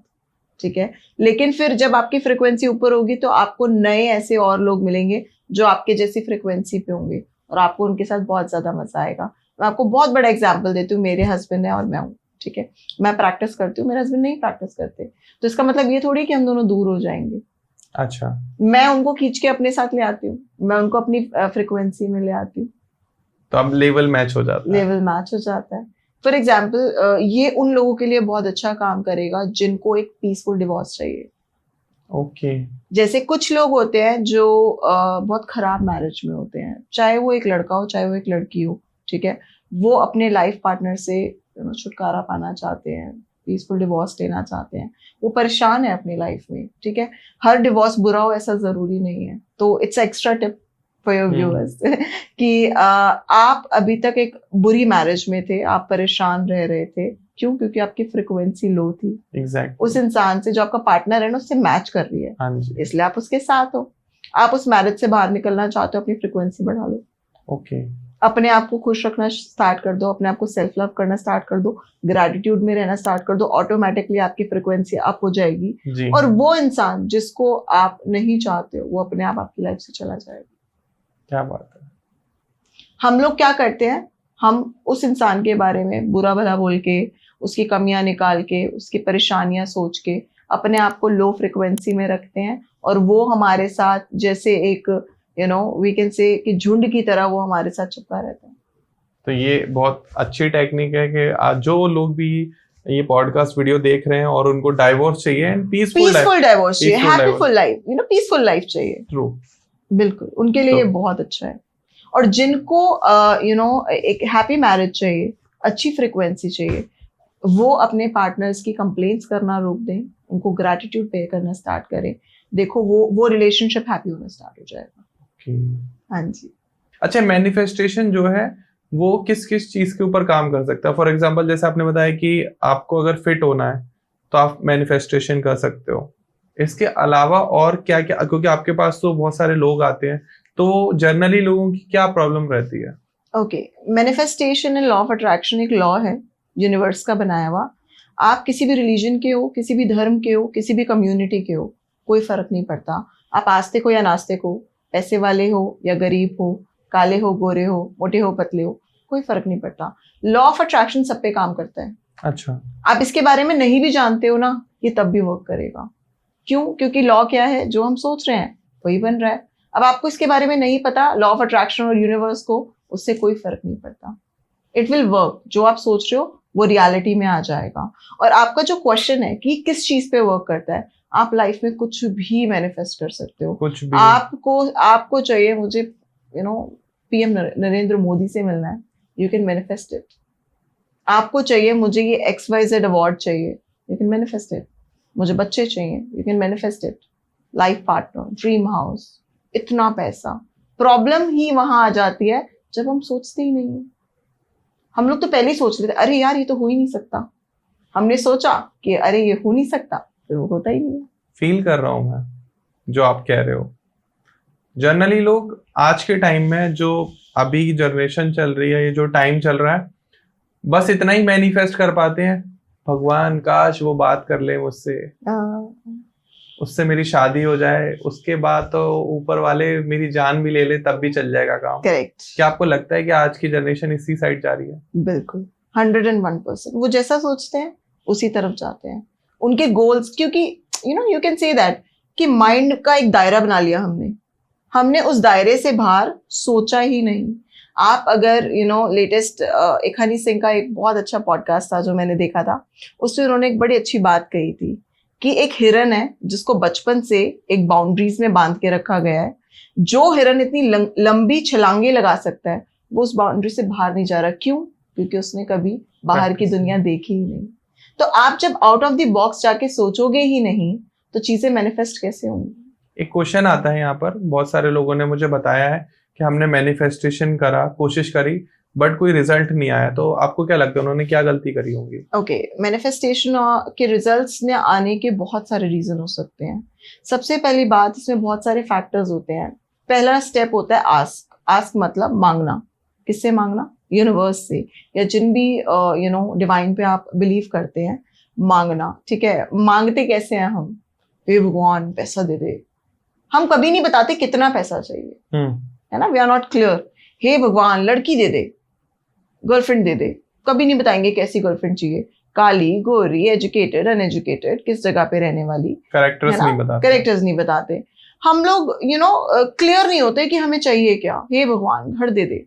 ठीक है। लेकिन फिर जब आपकी फ्रीक्वेंसी ऊपर होगी तो आपको नए ऐसे और लोग मिलेंगे जो आपके जैसी फ्रीक्वेंसी पे होंगे, और आपको उनके साथ बहुत ज्यादा मजा आएगा। मैं आपको बहुत बड़ा एग्जाम्पल देती हूँ, मेरे हस्बैंड है और मैं हूँ, ठीक है। मैं प्रैक्टिस करती हूँ, मेरे हस्बैंड नहीं प्रैक्टिस करते, तो इसका मतलब ये थोड़ी कि हम दोनों दूर हो जाएंगे। अच्छा। मैं उनको खींच के अपने साथ ले आती हूँ, मैं उनको अपनी फ्रीक्वेंसी में ले आती हूँ, तो अब लेवल मैच हो जाता है। लेवल मैच हो जाता है। फॉर एग्जाम्पल, ये उन लोगों के लिए बहुत अच्छा काम करेगा जिनको एक पीसफुल डिवोर्स चाहिए, ओके। जैसे कुछ लोग होते हैं जो बहुत खराब मैरिज में होते हैं, चाहे वो एक लड़का हो चाहे वो एक लड़की हो, ठीक है, वो अपने लाइफ पार्टनर से छुटकारा पाना चाहते हैं, पीसफुल डिवोर्स लेना चाहते हैं, वो परेशान है अपनी लाइफ में, ठीक है। हर डिवोर्स बुरा हो ऐसा जरूरी नहीं है, तो it's extra tip for your viewers कि आप अभी तक एक बुरी मैरिज में थे, आप परेशान रह रहे थे, क्यों? क्योंकि आपकी फ्रिक्वेंसी लो थी। एग्जैक्टली। उस इंसान से जो आपका पार्टनर है ना, उससे मैच कर रही है, हाँ जी। इसलिए आप उसके साथ हो। आप उस मैरिज से बाहर निकलना चाहते हो, अपनी फ्रिक्वेंसी बढ़ा लो, ओके। अपने आप को खुश रखना स्टार्ट कर दो, अपने आप को सेल्फ लव करना स्टार्ट कर दो, ग्रैटिट्यूड में रहना स्टार्ट कर दो, ऑटोमेटिकली आपकी फ्रिक्वेंसी अप हो जाएगी जी। और वो इंसान जिसको आप नहीं चाहते हो वो अपने आप आपकी लाइफ से चला जाएगा। क्या बात है। हम लोग क्या करते हैं, हम उस इंसान के बारे में बुरा भला बोल के, उसकी कमियां निकाल के, उसकी परेशानियां सोच के अपने आप को लो फ्रिक्वेंसी में रखते हैं और वो हमारे साथ जैसे एक वी कैन से कि झुंड की तरह वो हमारे साथ चिपका रहता है। तो ये बहुत अच्छी टेक्निक है कि आज जो लोग भी ये पॉडकास्ट वीडियो देख रहे हैं और उनको डाइवोर्स चाहिए एंड पीसफुल डाइवोर्स चाहिए, हैप्पीफुल लाइफ, पीसफुल लाइफ चाहिए, ट्रू, बिल्कुल उनके लिए ये बहुत अच्छा है। और जिनको एक हैप्पी मैरिज चाहिए, अच्छी फ्रिक्वेंसी चाहिए, वो अपने पार्टनर्स की कंप्लेंट्स करना रोक दें, उनको ग्रैटिट्यूड पे करना स्टार्ट करें, देखो वो रिलेशनशिप हैप्पी होना स्टार्ट हो जाएगा। हाँ जी। अच्छा, मैनिफेस्टेशन जो है वो किस किस चीज के ऊपर काम कर सकता है? फॉर एग्जांपल जैसे आपने बताया कि आपको अगर फिट होना है तो आप मैनिफेस्टेशन कर सकते हो, इसके अलावा और क्या क्या? क्योंकि आपके पास तो बहुत सारे लोग आते हैं, तो जनरली लोगों की क्या प्रॉब्लम रहती है? Okay, manifestation and law of attraction एक लॉ है यूनिवर्स का बनाया हुआ। आप किसी भी रिलीजन के हो, किसी भी धर्म के हो, किसी भी कम्युनिटी के हो, कोई फर्क नहीं पड़ता। आप आस्तिक हो या नास्तिक हो, पैसे वाले हो या गरीब हो, काले हो गोरे हो, मोटे हो पतले हो, कोई फर्क नहीं पड़ता। लॉ ऑफ अट्रैक्शन सब पे काम करता है। अच्छा। आप इसके बारे में नहीं भी जानते हो ना, ये तब भी वर्क करेगा। क्यों? क्योंकि लॉ क्या है, जो हम सोच रहे हैं वही बन रहा है। अब आपको इसके बारे में नहीं पता, लॉ ऑफ अट्रैक्शन और यूनिवर्स को, उससे कोई फर्क नहीं पड़ता। इट विल वर्क, जो आप सोच रहे हो वो रियलिटी में आ जाएगा। और आपका जो क्वेश्चन है कि किस चीज पे वर्क करता है, आप लाइफ में कुछ भी मैनिफेस्ट कर सकते हो। कुछ भी आपको चाहिए मुझे पीएम नरेंद्र मोदी से मिलना है, यू कैन मैनिफेस्ट इट। आपको चाहिए मुझे ये XYZ अवार्ड चाहिए, यू कैन मैनिफेस्ट इट। मुझे बच्चे चाहिए, you can manifest it. Life partner, dream house, इतना पैसा। प्रॉब्लम ही वहां आ जाती है जब हम सोचते ही नहीं है। हम लोग तो पहले ही सोच लेते, अरे यार ये तो हो ही नहीं सकता। हमने सोचा कि अरे ये हो नहीं सकता, फिर वो होता ही नहीं है। फील कर रहा हूं मैं जो आप कह रहे हो। जनरली लोग आज के टाइम में, जो अभी की जनरेशन चल रही है, ये जो टाइम चल रहा है, बस इतना ही मैनिफेस्ट कर पाते हैं, भगवान काश वो बात कर ले मुझसे, उससे मेरी शादी हो जाए, उसके बाद तो ऊपर वाले मेरी जान भी ले ले तब भी चल जाएगा काम। करेक्ट। क्या आपको लगता है कि आज की जनरेशन इसी साइड जा रही है? बिल्कुल, 101%। वो जैसा सोचते हैं उसी तरफ जाते हैं। उनके गोल्स, क्योंकि यू कैन से दैट कि माइंड का एक दायरा बना लिया हमने उस दायरे से बाहर सोचा ही नहीं। आप अगर लेटेस्ट एक हनी सिंह का एक बहुत अच्छा पॉडकास्ट था जो मैंने देखा था, उसमें उन्होंने एक बड़ी अच्छी बात कही थी कि एक हिरन है जिसको बचपन से एक बाउंड्रीज में बांध के रखा गया है। जो हिरन इतनी लंबी छलांगे लगा सकता है, वो उस बाउंड्री से बाहर नहीं जा रहा। क्यों? क्योंकि उसने कभी बाहर की दुनिया देखी ही नहीं। तो आप जब आउट ऑफ द बॉक्स जाके सोचोगे ही नहीं तो चीजें मैनिफेस्ट कैसे होंगी? एक क्वेश्चन आता है यहाँ पर, बहुत सारे लोगों ने मुझे बताया है कि हमने मैनिफेस्टेशन करा, कोशिश करी, बट कोई रिजल्ट नहीं आया। तो आपको क्या लगता है उन्होंने क्या गलती करी होगी? ओके, मैनिफेस्टेशन के रिजल्ट्स ने आने के बहुत सारे रीजन हो सकते हैं। सबसे पहली बात, इसमें बहुत सारे फैक्टर्स होते हैं। पहला स्टेप होता है आस्क। आस्क मतलब मांगना। किससे मांगना? यूनिवर्स से, या जिन भी डिवाइन पे आप बिलीव करते हैं, मांगना। ठीक है, मांगते कैसे हैं हम? हे भगवान पैसा दे दे। हम कभी नहीं बताते कितना पैसा चाहिए, है ना, वी आर नॉट क्लियर। हे भगवान लड़की दे दे, गर्लफ्रेंड दे दे। कभी नहीं बताएंगे कैसी गर्लफ्रेंड चाहिए, काली गोरी, एजुकेटेड अनएजुकेटेड, किस जगह पे रहने वाली। कैरेक्टर्स नहीं बताते। कैरेक्टर्स नहीं बताते। हम लोग क्लियर नहीं होते कि हमें चाहिए क्या। हे भगवान घर दे दे,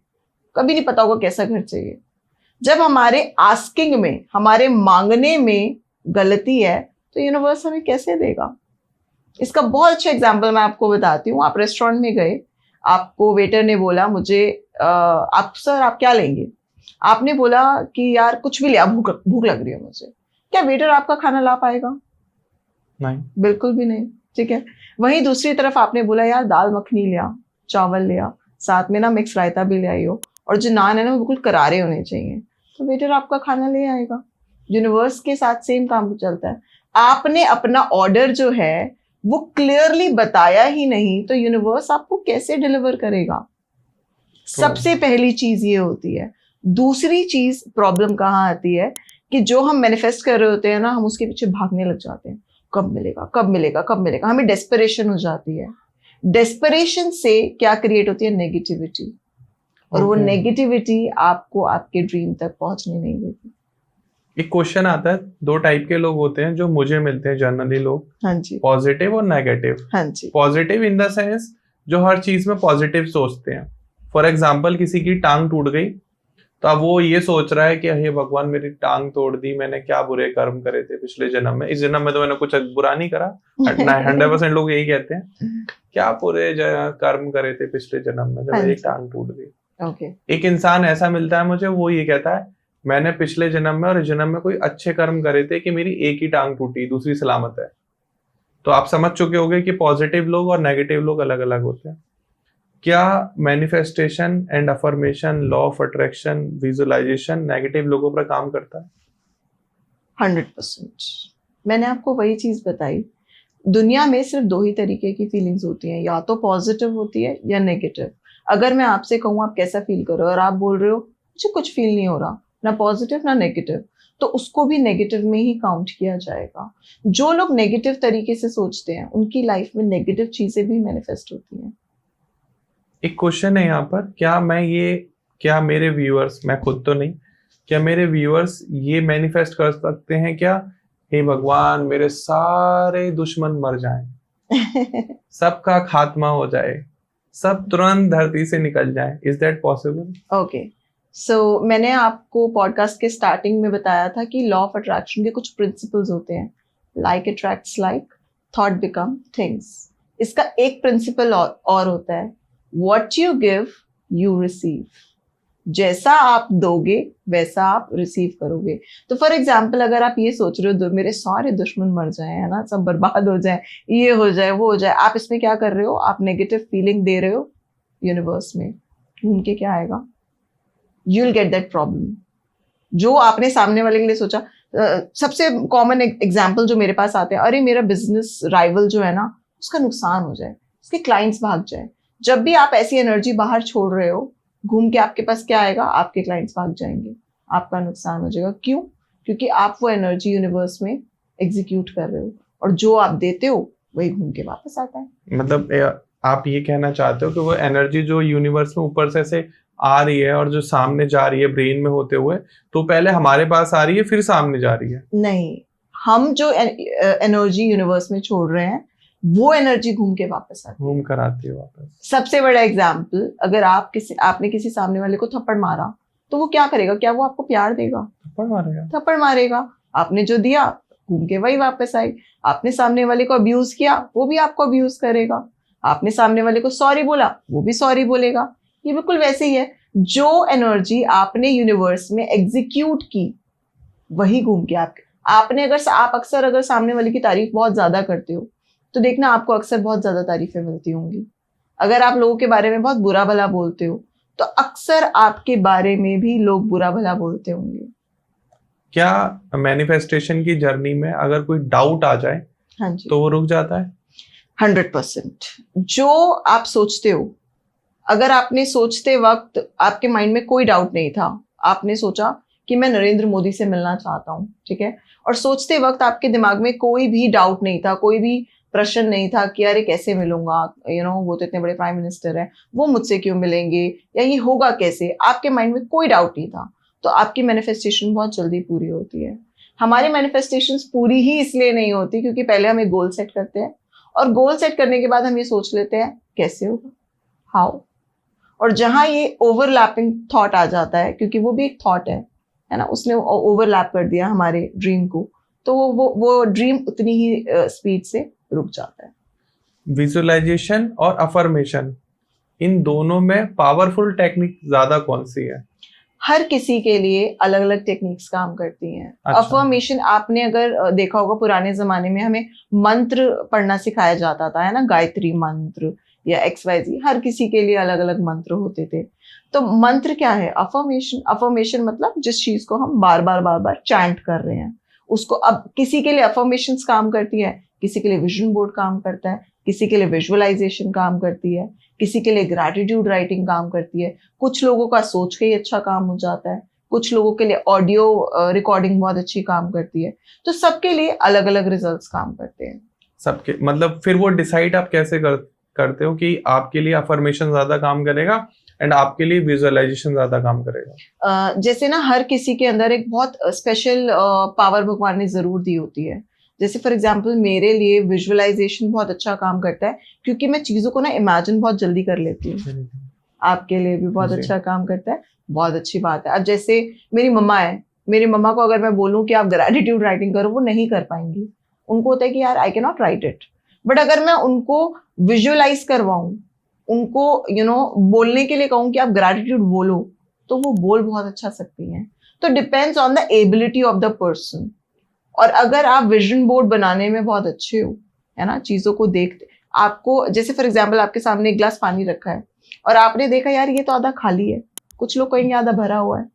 कभी नहीं पता होगा कैसा घर चाहिए। जब हमारे आस्किंग में, हमारे मांगने में गलती है तो यूनिवर्स हमें कैसे देगा? इसका बहुत अच्छा एग्जाम्पल मैं आपको बताती हूँ। आप रेस्टोरेंट में गए, आपको वेटर ने बोला मुझे आप सर आप क्या लेंगे, आपने बोला कि यार कुछ भी लिया, भूख भूख लग रही है मुझे। क्या वेटर आपका खाना ला पाएगा? नहीं। बिल्कुल भी नहीं। ठीक है। वहीं दूसरी तरफ आपने बोला यार दाल मखनी लिया, चावल लिया, साथ में ना मिक्स रायता भी ले आइयो, और जो नान है ना वो बिल्कुल करारे होने चाहिए, तो वेटर आपका खाना ले आएगा। यूनिवर्स के साथ सेम काम चलता है। आपने अपना ऑर्डर जो है वो क्लियरली बताया ही नहीं, तो यूनिवर्स आपको कैसे डिलीवर करेगा? सबसे पहली चीज ये होती है। दूसरी चीज प्रॉब्लम कहाँ आती है कि जो हम मैनिफेस्ट कर रहे होते हैं ना, हम उसके पीछे भागने लग जाते हैं, कब मिलेगा कब मिलेगा कब मिलेगा, हमें डेस्परेशन हो जाती है। डेस्परेशन से क्या क्रिएट होती है? नेगेटिविटी। और वो नेगेटिविटी आपको आपके ड्रीम तक पहुंचने नहीं देती। एक क्वेश्चन आता है, दो टाइप के लोग होते हैं जो मुझे मिलते हैं जनरली लोग, हाँ जी, पॉजिटिव और नेगेटिव। हाँ जी, पॉजिटिव इन द सेंस जो हर चीज में पॉजिटिव सोचते हैं। फॉर एग्जाम्पल किसी की टांग टूट गई तो अब वो ये सोच रहा है कि हे भगवान मेरी टांग तोड़ दी, मैंने क्या बुरे कर्म करे थे पिछले जन्म में, इस जन्म में तो मैंने कुछ बुरा नहीं करा। 100% लोग यही कहते हैं, क्या बुरे कर्म करे थे पिछले जन्म में जब मेरी टांग टूट गई। ओके। एक इंसान ऐसा मिलता है मुझे, वो ये कहता है मैंने पिछले जन्म में और इस जन्म में कोई अच्छे कर्म करे थे कि मेरी एक ही टांग टूटी, दूसरी सलामत है। तो आप समझ चुके होंगे कि पॉजिटिव लोग और नेगेटिव लोग अलग अलग होते हैं। क्या manifestation and affirmation, law of attraction, visualisation negative लोगों पर काम करता है? 100%। मैंने आपको वही चीज बताई। दुनिया में सिर्फ दो ही तरीके की फीलिंग्स होती हैं, या तो पॉजिटिव होती है या नेगेटिव। अगर मैं आपसे कहूँ आप कैसा फील करो और आप बोल रहे हो मुझे कुछ फील नहीं हो रहा, ना पॉजिटिव ना नेगेटिव, तो उसको भी नेगेटिव में ही काउंट किया जाएगा। जो लोग नेगेटिव तरीके से सोचते हैं उनकी लाइफ में नेगेटिव चीजें भी मैनिफेस्ट होती हैं। एक क्वेश्चन है यहाँ पर, क्या मेरे व्यूअर्स, मैं खुद तो नहीं, क्या मेरे व्यूअर्स ये मैनिफेस्ट कर सकते हैं क्या, हे भगवान मेरे सारे दुश्मन मर जाएं, सबका खात्मा हो जाए, सब तुरंत धरती से निकल जाएं? Is that possible? ओके, सो मैंने आपको पॉडकास्ट के स्टार्टिंग में बताया था कि लॉ ऑफ अट्रैक्शन के कुछ प्रिंसिपल्स होते हैं। Like attracts like, thought become things. इसका एक प्रिंसिपल और होता है, what you give you receive. जैसा आप दोगे वैसा आप रिसीव करोगे। तो फॉर एग्जाम्पल अगर आप ये सोच रहे हो मेरे सारे दुश्मन मर जाए, है ना, सब बर्बाद हो जाए, ये हो जाए वो हो जाए, आप इसमें क्या कर रहे हो? आप नेगेटिव फीलिंग दे रहे हो यूनिवर्स में। घूम के क्या आएगा? You will get that problem जो आपने सामने वाले के लिए सोचा। सबसे कॉमन एग्जाम्पल जो मेरे पास आते हैं, अरे मेरा बिजनेस राइवल जो है ना उसका नुकसान हो जाए, उसके क्लाइंट्स भाग जाए। जब भी आप ऐसी एनर्जी बाहर छोड़ रहे हो, घूम के आपके पास क्या आएगा? आपके क्लाइंट्स भाग जाएंगे, आपका नुकसान हो जाएगा। क्यों? क्योंकि आप वो एनर्जी यूनिवर्स में एग्जीक्यूट कर रहे हो, और जो आप देते हो वही घूम के वापस आता है। मतलब आप ये कहना चाहते हो कि वो एनर्जी जो यूनिवर्स में ऊपर से आ रही है और जो सामने जा रही है ब्रेन में होते हुए, तो पहले हमारे पास आ रही है फिर सामने जा रही है? नहीं, हम जो एनर्जी यूनिवर्स में छोड़ रहे हैं वो एनर्जी घूम के वापस आती है, घूम कर आती है वापस। सबसे बड़ा एग्जाम्पल, अगर आपने किसी सामने वाले को थप्पड़ मारा तो वो क्या करेगा? क्या वो आपको प्यार देगा? थप्पड़ मारेगा। थप्पड़ मारेगा। आपने जो दिया घूम के वही वापस आई। आपने सामने वाले को अब्यूज किया, वो भी आपको अब्यूज करेगा। आपने सामने वाले को सॉरी बोला, वो भी सॉरी बोलेगा। ये बिल्कुल वैसे ही है, जो एनर्जी आपने यूनिवर्स में एग्जीक्यूट की वही घूम के आपने आप अक्सर अगर सामने वाले की तारीफ बहुत ज्यादा करते हो तो देखना आपको अक्सर बहुत ज्यादा तारीफें मिलती होंगी। अगर आप लोगों के बारे में बहुत बुरा भला बोलते हो तो अक्सर आपके बारे में भी लोग बुरा भला बोलते होंगे। क्या मैनिफेस्टेशन की जर्नी में अगर कोई डाउट आ जाए, हाँ जी, तो वो रुक जाता है? 100%। जो आप सोचते हो, अगर आपने सोचते वक्त आपके माइंड में कोई डाउट नहीं था, आपने सोचा कि मैं नरेंद्र मोदी से मिलना चाहता हूँ, ठीक है, और सोचते वक्त आपके दिमाग में कोई भी डाउट नहीं था, कोई भी प्रश्न नहीं था कि अरे कैसे मिलूंगा, वो तो इतने बड़े प्राइम मिनिस्टर हैं, वो मुझसे क्यों मिलेंगे, या ये होगा कैसे, आपके माइंड में कोई डाउट नहीं था, तो आपकी मैनिफेस्टेशन बहुत जल्दी पूरी होती है। हमारी मैनिफेस्टेशंस पूरी ही इसलिए नहीं होती क्योंकि पहले हम एक गोल सेट करते हैं, और गोल सेट करने के बाद हम ये सोच लेते हैं कैसे होगा, हाउ, और जहां ये ओवरलैपिंग थॉट आ जाता है, क्योंकि वो भी एक थॉट है ना, उसने ओवरलैप कर दिया हमारे ड्रीम को, तो वो ड्रीम उतनी ही स्पीड से रुक जाता है। विजुअलाइजेशन और अफर्मेशन, इन दोनों में पावरफुल टेक्निक ज्यादा कौन सी है? हर किसी के लिए अलग अलग टेक्निक्स काम करती हैं। अच्छा। अफर्मेशन आपने अगर देखा होगा, पुराने जमाने में हमें मंत्र पढ़ना सिखाया जाता था, है ना, गायत्री मंत्र या XYZ, हर किसी के लिए अलग अलग मंत्र होते थे। तो मंत्र क्या है? अफर्मेशन। अफर्मेशन मतलब जिस चीज को हम बार बार चैंट कर रहे हैं उसको। अब किसी के लिए अफर्मेशंस काम करती है, किसी के लिए विजन बोर्ड काम करता है, किसी के लिए विजुअलाइजेशन काम करती है, किसी के लिए ग्रैटिट्यूड राइटिंग काम करती है, कुछ लोगों का सोच के ही अच्छा काम हो जाता है, कुछ लोगों के लिए ऑडियो रिकॉर्डिंग बहुत अच्छी काम करती है। तो सबके लिए अलग अलग रिजल्ट्स काम करते हैं। सबके मतलब फिर वो डिसाइड आप कैसे करते हो कि आपके लिए अफर्मेशन ज्यादा काम करेगा एंड आपके लिए विजुअलाइजेशन ज्यादा काम करेगा? जैसे ना हर किसी के अंदर एक बहुत स्पेशल पावर भगवान ने जरूर दी होती है। जैसे फॉर एग्जाम्पल मेरे लिए विजुअलाइजेशन बहुत अच्छा काम करता है, क्योंकि मैं चीजों को ना इमेजिन बहुत जल्दी कर लेती हूँ। आपके लिए भी बहुत अच्छा काम करता है, बहुत अच्छी बात है। अब जैसे मेरी मम्मा है, मेरी मम्मा को अगर मैं बोलूँ कि आप ग्रैटिट्यूड राइटिंग करो, वो नहीं कर पाएंगी। उनको होता है कि यार आई can not right it. But अगर मैं उनको विजुअलाइज करवाऊं, उनको बोलने के लिए कहूँ कि आप ग्रैटिट्यूड बोलो, तो वो बोल बहुत अच्छा सकती हैं। तो depends on the ability of the person. और अगर आप विजन बोर्ड बनाने में बहुत अच्छे हो, है ना, चीजों को देखते, आपको जैसे फॉर एग्जाम्पल आपके सामने एक गिलास पानी रखा है और आपने देखा यार ये तो आधा खाली है, कुछ लोग कहेंगे आधा भरा हुआ है।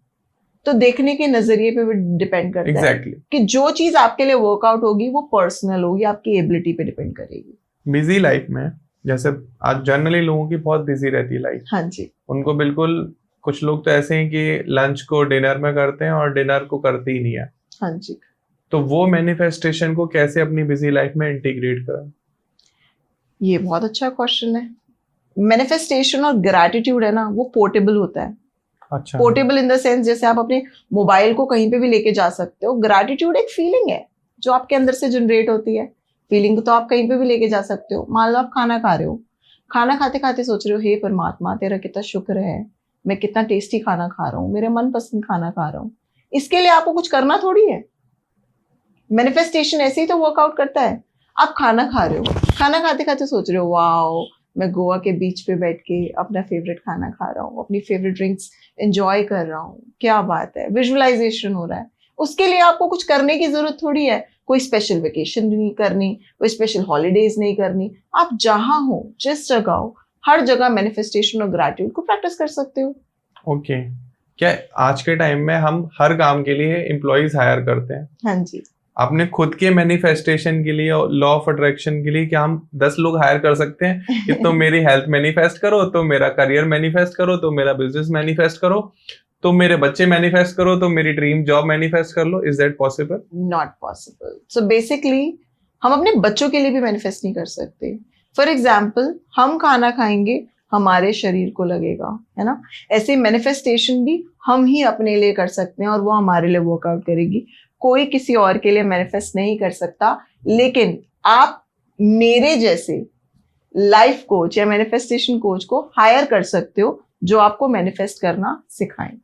तो देखने के नजरिए पे भी डिपेंड करता है कि जो चीज आपके लिए वर्कआउट होगी वो पर्सनल होगी, आपकी एबिलिटी पे डिपेंड करेगी। बिजी लाइफ में, जैसे आज जनरली लोगों की बहुत बिजी रहती है लाइफ। हाँ जी। उनको बिल्कुल, कुछ लोग तो ऐसे हैं कि लंच को डिनर में करते हैं और डिनर को करते ही नहीं है। हाँ जी। तो वो मैनिफेस्टेशन को कैसे अपनी बिजी लाइफ में इंटीग्रेट करें? ये बहुत अच्छा क्वेश्चन है। मैनिफेस्टेशन और ग्रैटिट्यूड है ना, वो पोर्टेबल होता है। अच्छा। पोर्टेबल इन द सेंस जैसे आप अपने मोबाइल को कहीं पे भी लेके जा सकते हो। ग्रैटिट्यूड एक फीलिंग है जो आपके अंदर से जनरेट होती है। फीलिंग तो आप कहीं पे भी लेके जा सकते हो। मान लो आप खाना खा रहे हो, खाना खाते खाते सोच रहे हो हे परमात्मा तेरा कितना शुक्र है, मैं कितना टेस्टी खाना खा रहा हूँ, मेरे मनपसंद खाना खा रहा हूँ। इसके लिए आपको कुछ करना थोड़ी है। मैनिफेस्टेशन ऐसे ही तो वर्कआउट करता है। आप खाना खा रहे हो, खाना खाते खाते सोच रहे हो वाओ मैं गोवा के बीच पे बैठ के अपना फेवरेट खाना खा रहा हूँ, अपनी फेवरेट ड्रिंक्स एंजॉय कर रहा हूँ, क्या बात है, विजुअलाइजेशन हो रहा है। उसके लिए आपको कुछ करने की जरूरत थोड़ी है। कोई स्पेशल वेकेशन नहीं करनी, कोई स्पेशल हॉलीडेज नहीं करनी। आप जहां हो, जिस जगह हो, हर जगह मैनिफेस्टेशन और ग्रैटिट्यूड को प्रैक्टिस कर सकते हो। ओके। क्या आज के टाइम में हम हर काम के लिए एम्प्लॉइज हायर करते हैं? हाँ जी। अपने खुद के मैनिफेस्टेशन के लिए, लॉ ऑफ अट्रैक्शन के लिए, क्या हम 10 लोग हायर कर सकते हैं कि तुम मेरी हेल्थ मैनिफेस्ट करो, तो मेरा करियर मैनिफेस्ट करो, तो मेरा बिजनेस मैनिफेस्ट करो, तो मेरे बच्चे मैनिफेस्ट करो, तो मेरी ड्रीम जॉब मैनिफेस्ट कर लो? Is that possible? Not possible. So basically हम अपने बच्चों के लिए भी मैनिफेस्ट नहीं कर सकते। फॉर एग्जाम्पल हम खाना खाएंगे, हमारे शरीर को लगेगा, है ना। ऐसे मैनिफेस्टेशन भी हम ही अपने लिए कर सकते हैं और वो हमारे लिए वर्कआउट करेगी। कोई किसी और के लिए मैनिफेस्ट नहीं कर सकता। लेकिन आप मेरे जैसे लाइफ कोच या मैनिफेस्टेशन कोच को हायर कर सकते हो जो आपको मैनिफेस्ट करना सिखाएं।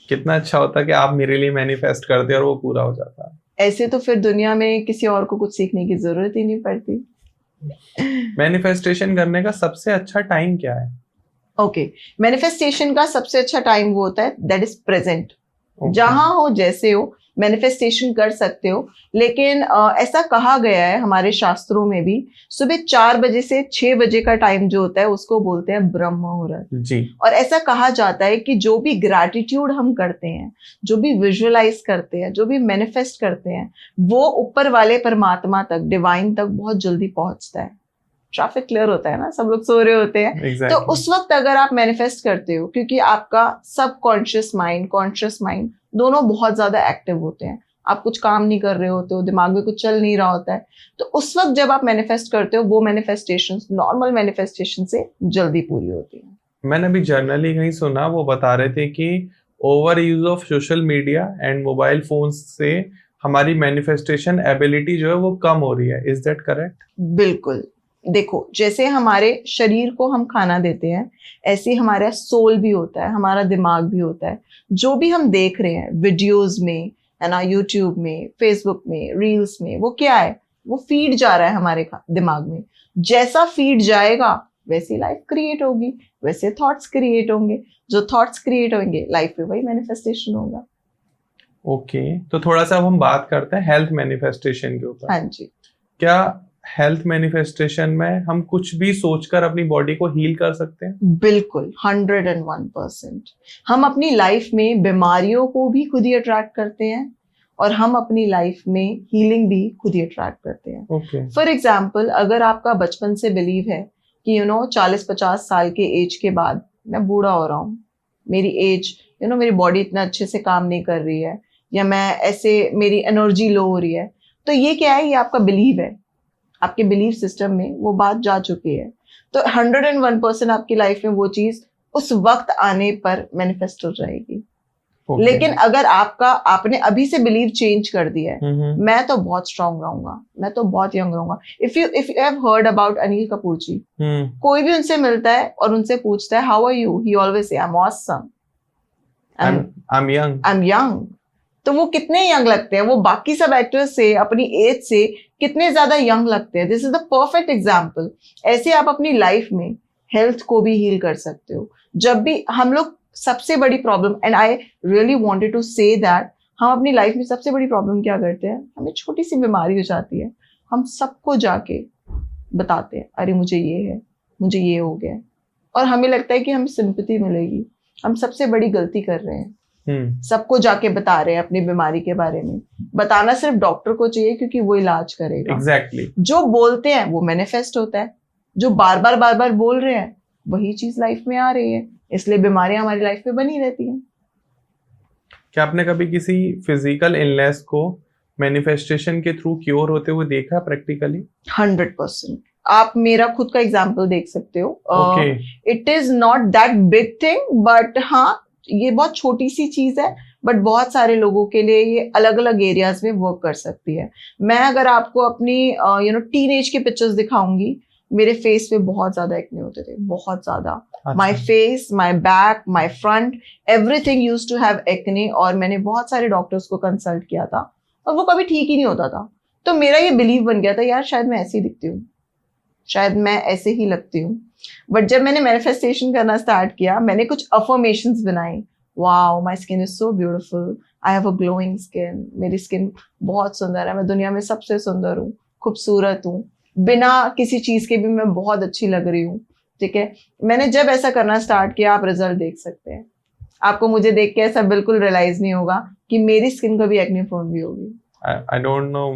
कितना अच्छा होता कि आप मेरे लिए मैनिफेस्ट करते और वो पूरा हो जाता। ऐसे तो फिर दुनिया में किसी और को कुछ सीखने की जरूरत ही नहीं पड़ती। मैनिफेस्टेशन करने का सबसे अच्छा टाइम क्या है? ओके, मैनिफेस्टेशन का सबसे अच्छा टाइम वो होता है दैट इज प्रेजेंट। जहां हो, जैसे हो, मैनिफेस्टेशन कर सकते हो। लेकिन ऐसा कहा गया है हमारे शास्त्रों में भी, सुबह 4 बजे से 6 बजे का टाइम जो होता है उसको बोलते हैं ब्रह्म मुहूर्त जी। और ऐसा कहा जाता है कि जो भी ग्रैटिट्यूड हम करते हैं, जो भी विजुअलाइज करते हैं, जो भी मैनिफेस्ट करते हैं, वो ऊपर वाले परमात्मा तक, डिवाइन तक बहुत जल्दी पहुंचता है। ट्रैफिक क्लियर होता है ना, सब लोग सो रहे होते हैं। exactly. तो उस वक्त अगर आप मैनिफेस्ट करते हो, क्योंकि आपका सबकॉन्शियस माइंड, कॉन्शियस माइंड दोनों बहुत ज्यादा एक्टिव होते हैं, आप कुछ काम नहीं कर रहे होते हो, दिमाग में कुछ चल नहीं रहा होता है, तो उस वक्त जब आप मैनिफेस्ट करते हो वो मैनिफेस्टेशंस नॉर्मल मैनिफेस्टेशन से जल्दी पूरी होती है। मैंने अभी जर्नली कहीं सुना, वो बता रहे थे कि over use of social media and mobile phone से हमारी मैनिफेस्टेशन एबिलिटी जो है वो कम हो रही है। Is that correct? बिल्कुल। देखो, जैसे हमारे शरीर को हम खाना देते हैं, ऐसे हमारा सोल भी होता है, हमारा दिमाग भी होता है। जो भी हम देख रहे हैं वीडियोस में, है ना, यूट्यूब में, फेसबुक में, रील्स में, वो क्या है? वो फीड जा रहा है हमारे दिमाग में, जैसा फीड जाएगा वैसी लाइफ क्रिएट होगी, वैसे थॉट्स क्रिएट होंगे, जो थॉट्स क्रिएट होंगे लाइफ में वही मैनिफेस्टेशन होगा। ओके, तो थोड़ा सा अब हम बात करते हैं हेल्थ मैनिफेस्टेशन के ऊपर। हाँ जी। क्या हेल्थ मैनिफेस्टेशन में हम कुछ भी सोचकर अपनी बॉडी को हील कर सकते हैं? बिल्कुल 101%। हम अपनी लाइफ में बीमारियों को भी खुद ही अट्रैक्ट करते हैं और हम अपनी लाइफ में हीलिंग भी खुद ही अट्रैक्ट करते हैं। ओके। फॉर एग्जाम्पल, अगर आपका बचपन से बिलीव है कि 40-50 साल के एज के बाद मैं बूढ़ा हो रहा हूँ, मेरी एज मेरी बॉडी इतना अच्छे से काम नहीं कर रही है, या मैं ऐसे मेरी एनर्जी लो हो रही है, तो ये क्या है? ये आपका बिलीव है, आपके बिलीफ सिस्टम में वो बात जा चुकी है। तो 101% आपकी लाइफ में वो चीज उस वक्त आने पर मैनिफेस्ट हो जाएगी। Okay. लेकिन अगर आपने अभी से बिलीव चेंज कर दिया है, मैं तो बहुत स्ट्रांग रहूंगा, मैं तो बहुत यंग रहूंगा। If you have heard about Anil Kapoor ji, कोई भी उनसे मिलता है और उनसे पूछता है how are you, he always say I am awesome, I am young. तो वो कितने यंग लगते हैं, वो बाकी सब एक्टर्स से अपनी एज से कितने ज्यादा यंग लगते हैं। This is the perfect example. ऐसे आप अपनी लाइफ में हेल्थ को भी हील कर सकते हो। जब भी हम लोग सबसे बड़ी problem, and I really wanted to say that, हम अपनी लाइफ में सबसे बड़ी प्रॉब्लम क्या करते हैं? हमें छोटी सी बीमारी हो जाती है, हम सबको जाके बताते हैं अरे मुझे ये है, मुझे ये हो गया है, और हमें लगता है कि हमें सिंपैथी मिलेगी। हम सबसे बड़ी गलती कर रहे हैं, सबको जाके बता रहे हैं अपनी बीमारी के बारे में। बताना सिर्फ डॉक्टर को चाहिए क्योंकि वो इलाज करेगा। Exactly. जो बोलते हैं वो मैनिफेस्ट होता है, जो बार बार बोल रहे हैं वही चीज लाइफ में आ रही है, इसलिए बीमारियां हमारी लाइफ में बनी रहती हैं। क्या आपने कभी किसी फिजिकल इलनेस को मैनिफेस्टेशन के थ्रू क्योर होते हुए देखा प्रैक्टिकली? 100%। आप मेरा खुद का एग्जाम्पल देख सकते हो। It is not that big thing, but हाँ ये बहुत छोटी सी चीज है, बट बहुत सारे लोगों के लिए ये अलग अलग एरियाज में वर्क कर सकती है। मैं अगर आपको अपनी टीनेज के पिक्चर्स दिखाऊंगी, मेरे फेस पे बहुत ज्यादा एक्ने होते थे, बहुत ज्यादा। My face, my back, my front, everything used to have acne, और मैंने बहुत सारे डॉक्टर्स को कंसल्ट किया था और वो कभी ठीक ही नहीं होता था। तो मेरा ये बिलीव बन गया था यार शायद मैं ऐसी दिखती हूँ, शायद मैं ऐसे ही लगती हूँ। बट जब मैंने मैनिफेस्टेशन करना स्टार्ट किया, मैंने कुछ अफर्मेशंस बनाई। Wow, my skin is so beautiful, I have a glowing skin, मेरी स्किन बहुत सुंदर है, मैं दुनिया में सबसे सुंदर हूँ, खूबसूरत हूँ, बिना किसी चीज के भी मैं बहुत अच्छी लग रही हूँ। ठीक है, मैंने जब ऐसा करना स्टार्ट किया, आप रिजल्ट देख सकते हैं। आपको मुझे देख के ऐसा बिल्कुल रियलाइज नहीं होगा कि मेरी स्किन कभी एक्ने प्रोन भी होगी। आई डोंट नो,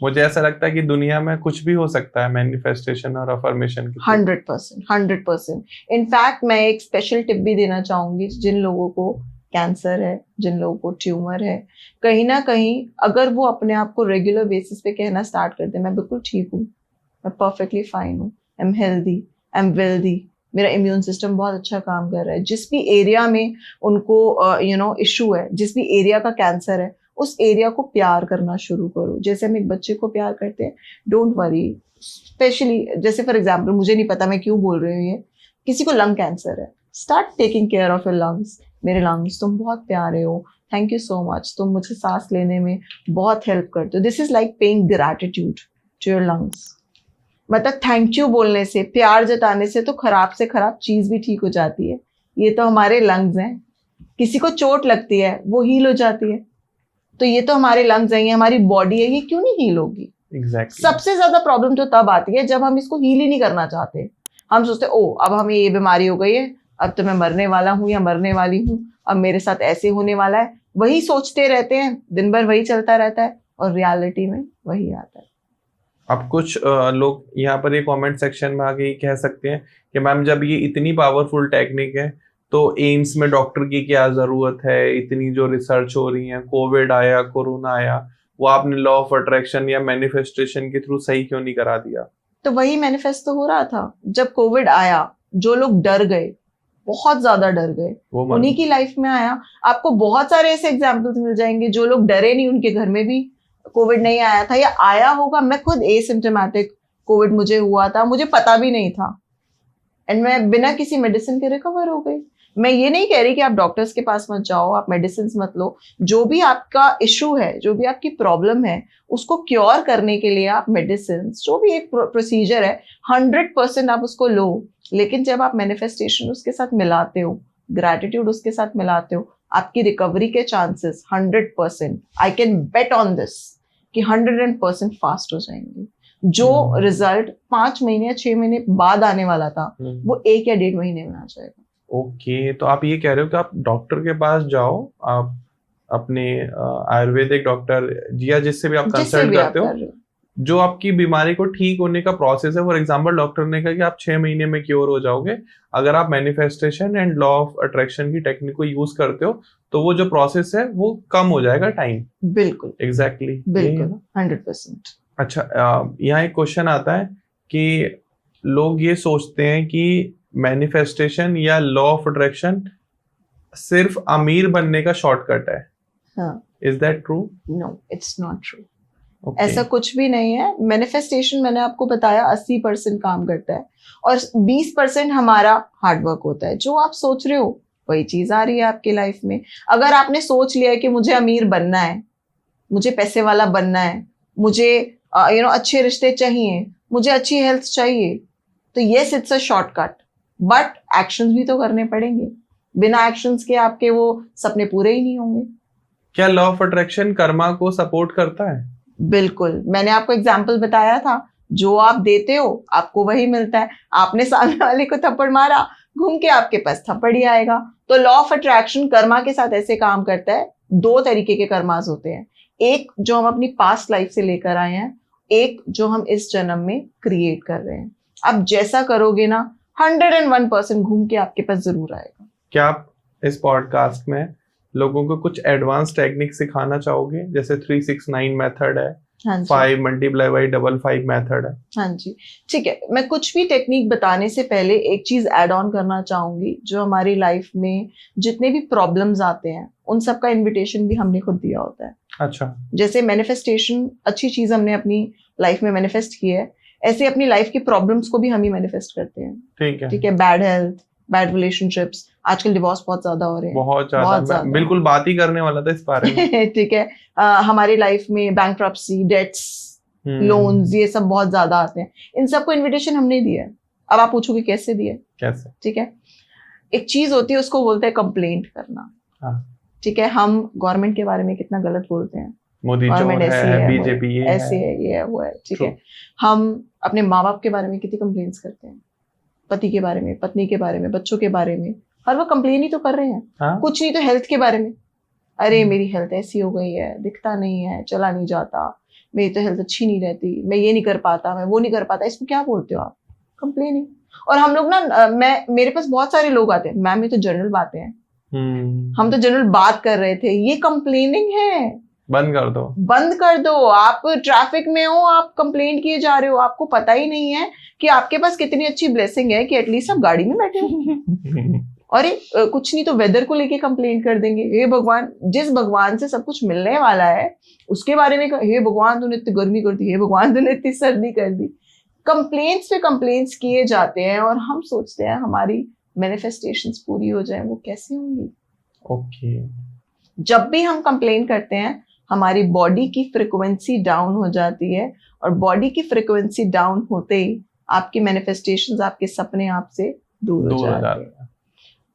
मुझे ऐसा लगता है कि दुनिया में कुछ भी हो सकता है मैनिफेस्टेशन और अफर्मेशन की। 100%। इनफैक्ट मैं एक स्पेशल टिप भी देना चाहूंगी जिन लोगों को कैंसर है, जिन लोगों को ट्यूमर है, कहीं ना कहीं अगर वो अपने आप को रेगुलर बेसिस पे कहना स्टार्ट करते हैं मैं बिल्कुल ठीक हूँ, मैं परफेक्टली फाइन हूँ, I am healthy, I am wealthy, मेरा इम्यून सिस्टम बहुत अच्छा काम कर रहा है। जिस भी एरिया में उनको इशू है, जिस भी एरिया का कैंसर है, उस एरिया को प्यार करना शुरू करो, जैसे हम एक बच्चे को प्यार करते हैं। डोंट वरी, स्पेशली जैसे फॉर एग्जांपल, मुझे नहीं पता मैं क्यों बोल रही हूँ ये, किसी को लंग कैंसर है, start taking care of your lungs. मेरे लंग्स, तुम बहुत प्यारे हो, थैंक यू सो मच, तुम मुझे सांस लेने में बहुत हेल्प करते हो। This is like paying gratitude to your lungs. मतलब थैंक यू बोलने से, प्यार जताने से तो खराब से खराब चीज भी ठीक हो जाती है। ये तो हमारे लंग्स हैं, किसी को चोट लगती है वो हील हो जाती है, तो ये तो हमारे लंग्स हैं, ये हमारी बॉडी है, ये क्यों नहीं हील होगी? Exactly. सबसे ज्यादा प्रॉब्लम तो तब आती है जब हम इसको हील ही नहीं करना चाहते। हम सोचते ओ अब हमें ये बीमारी हो गई है, अब तो मैं मरने वाला हूँ या मरने वाली हूँ, अब मेरे साथ ऐसे होने वाला है, वही सोचते रहते हैं, दिन भर वही चलता रहता है, और रियलिटी में वही आता है। अब कुछ लोग यहाँ पर ये कमेंट सेक्शन में आके कह सकते हैं कि मैम जब ये इतनी पावरफुल टेक्निक है तो एम्स में डॉक्टर की क्या जरूरत है, इतनी जो रिसर्च हो रही है, कोविड आया, कोरोना आया, वो आपने लॉ ऑफ अट्रैक्शन या मैनिफेस्टेशन के थ्रू सही क्यों नहीं करा दिया? तो वही मैनिफेस्ट तो हो रहा था। जब कोविड आया, जो लोग डर गए, बहुत ज्यादा डर गए, उन्हीं की लाइफ में आया। आपको बहुत सारे ऐसे एग्जाम्पल्स मिल जाएंगे जो लोग डरे नहीं, उनके घर में भी कोविड नहीं आया था, या आया होगा। मैं खुद एसिम्प्टोमेटिक कोविड मुझे हुआ था, मुझे पता भी नहीं था, एंड मैं बिना किसी मेडिसिन के रिकवर हो गई। मैं ये नहीं कह रही कि आप डॉक्टर्स के पास मत जाओ, आप मेडिसिन मत लो। जो भी आपका इशू है, जो भी आपकी प्रॉब्लम है, उसको क्योर करने के लिए आप मेडिसिन, जो भी एक प्रोसीजर है, 100% आप उसको लो। लेकिन जब आप मैनिफेस्टेशन उसके साथ मिलाते हो, ग्रैटिट्यूड उसके साथ मिलाते हो, आपकी रिकवरी के chances 100%, I can bet on this, कि 100% फास्ट हो जाएंगे। जो रिजल्ट 5 महीने या 6 महीने बाद आने वाला था, वो 1 या 1.5 महीने में आ जाएगा। ओके, तो आप ये कह रहे हो कि आप डॉक्टर के पास जाओ, आप अपने आयुर्वेदिक डॉक्टर या जिससे भी आप कंसल्ट करते हो, जो आपकी बीमारी को ठीक होने का प्रोसेस है। फॉर एग्जांपल, डॉक्टर ने कहा कि आप 6 महीने में क्योर हो जाओगे। अगर आप manifestation and law of attraction की टेक्निक को यूज करते हो, तो वो जो प्रोसेस है वो कम हो जाएगा टाइम। बिल्कुल, एग्जैक्टली, बिल्कुल 100%। अच्छा, यहाँ एक क्वेश्चन आता है कि लोग ये सोचते हैं कि मैनिफेस्टेशन या लॉ ऑफ अट्रैक्शन सिर्फ अमीर बनने का शॉर्टकट है। हाँ। Is that true? No, it's not true. ऐसा कुछ भी नहीं है। मैनिफेस्टेशन मैंने आपको बताया 80% काम करता है और 20% हमारा हार्डवर्क होता है। जो आप सोच रहे हो वही चीज आ रही है आपकी लाइफ में। अगर आपने सोच लिया है कि मुझे अमीर बनना है, मुझे पैसे वाला बनना है, मुझे अच्छे रिश्ते चाहिए, मुझे अच्छी हेल्थ चाहिए, तो yes, it's a shortcut, but actions भी तो करने पड़ेंगे। बिना एक्शंस के आपके वो सपने पूरे ही नहीं होंगे। क्या लॉ ऑफ अट्रैक्शन कर्मा को सपोर्ट करता है? बिल्कुल, मैंने आपको एग्जाम्पल बताया था, जो आप देते हो आपको वही मिलता है। आपने सामने वाले को थप्पड़ मारा, घूम के आपके पास थप्पड़ ही आएगा। तो लॉ ऑफ अट्रैक्शन कर्मा के साथ ऐसे काम करता है। 2 तरीके के कर्मास होते हैं, एक जो हम अपनी पास्ट लाइफ से लेकर आए हैं, एक जो हम इस जन्म में क्रिएट कर रहे हैं। आप जैसा करोगे ना, 101% घूम के आपके पास जरूर आएगा। क्या आप इस पॉडकास्ट में लोगों को कुछ एडवांस टेक्निक सिखाना चाहोगे? जैसे 369 मेथड है, हाँ जी, 5 मल्टीप्लाई बाई 55 मेथड है। हाँ जी, ठीक है। मैं कुछ भी टेक्निक बताने से पहले एक चीज ऐड ऑन करना चाहूंगी। जो हमारी लाइफ में जितने भी प्रॉब्लम्स आते हैं, उन सब का इन्विटेशन भी हमने खुद दिया होता है। अच्छा, जैसे मैनिफेस्टेशन अच्छी चीज हमने अपनी लाइफ में मैनिफेस्ट की है, ऐसे अपनी लाइफ की प्रॉब्लम्स को भी हम ही मैनिफेस्ट करते हैं। ठीक है, ठीक है। बैड हेल्थ, बैड रिलेशनशिप्स, आजकल डिवोर्स बहुत ज्यादा हो रहे हैं, बहुत ज्यादा। मैं बिल्कुल बात ही करने वाला था इस बारे में। ठीक है। हमारी लाइफ में बैंकरप्सी, डेट्स, लोन्स, ये सब बहुत ज्यादा आते हैं। इन सबको इनविटेशन हमने दिया है। अब आप पूछोगे कैसे दिया? कैसे? ठीक है, एक चीज होती है, उसको बोलते हैं कंप्लेंट करना। हाँ। ठीक है, हम गवर्नमेंट के बारे में कितना गलत बोलते हैं, मोदी चोर है, बीजेपी ये ऐसे है, ये है, वो है। ठीक है, हम अपने माँ बाप के बारे में कितनी कंप्लेंट्स करते हैं, पति के बारे में, पत्नी के बारे में, बच्चों के बारे में, हर वक्त कंप्लेन ही तो कर रहे हैं। हाँ? कुछ नहीं तो हेल्थ के बारे में, अरे मेरी हेल्थ ऐसी हो गई है, दिखता नहीं है, चला नहीं जाता, मेरी तो हेल्थ अच्छी नहीं रहती, मैं ये नहीं कर पाता, मैं वो नहीं कर पाता। इसको क्या बोलते हो आप? कंप्लेनिंग। और हम लोग ना, मेरे पास बहुत सारे लोग आते हैं, मैम ये तो जनरल बातें हैं, हम तो जनरल बात कर रहे थे, ये कंप्लेनिंग है। बंद कर दो, बंद कर दो। आप ट्रैफिक में हो, आप कंप्लेन किए जा रहे हो, आपको पता ही नहीं है कि आपके पास कितनी अच्छी ब्लेसिंग है कि एटलीस्ट आप गाड़ी में बैठे हो। और कुछ नहीं तो वेदर को लेके कंप्लेन कर देंगे, हे भगवान, जिस भगवान से सब कुछ मिलने वाला है उसके बारे में, हे भगवान तूने इतनी गर्मी कर दी, हे भगवान तूने इतनी सर्दी कर दी। कंप्लेंट्स पे कंप्लेंट्स किए जाते हैं और हम सोचते हैं हमारी मैनिफेस्टेशंस पूरी हो जाए। वो कैसे होंगी? ओके। जब भी हम कंप्लेन करते हैं, हमारी बॉडी की फ्रीक्वेंसी डाउन हो जाती है, और बॉडी की फ्रीक्वेंसी डाउन होते ही आपकी मैनिफेस्टेशंस, आपके सपने आपसे दूर हो जाते हैं।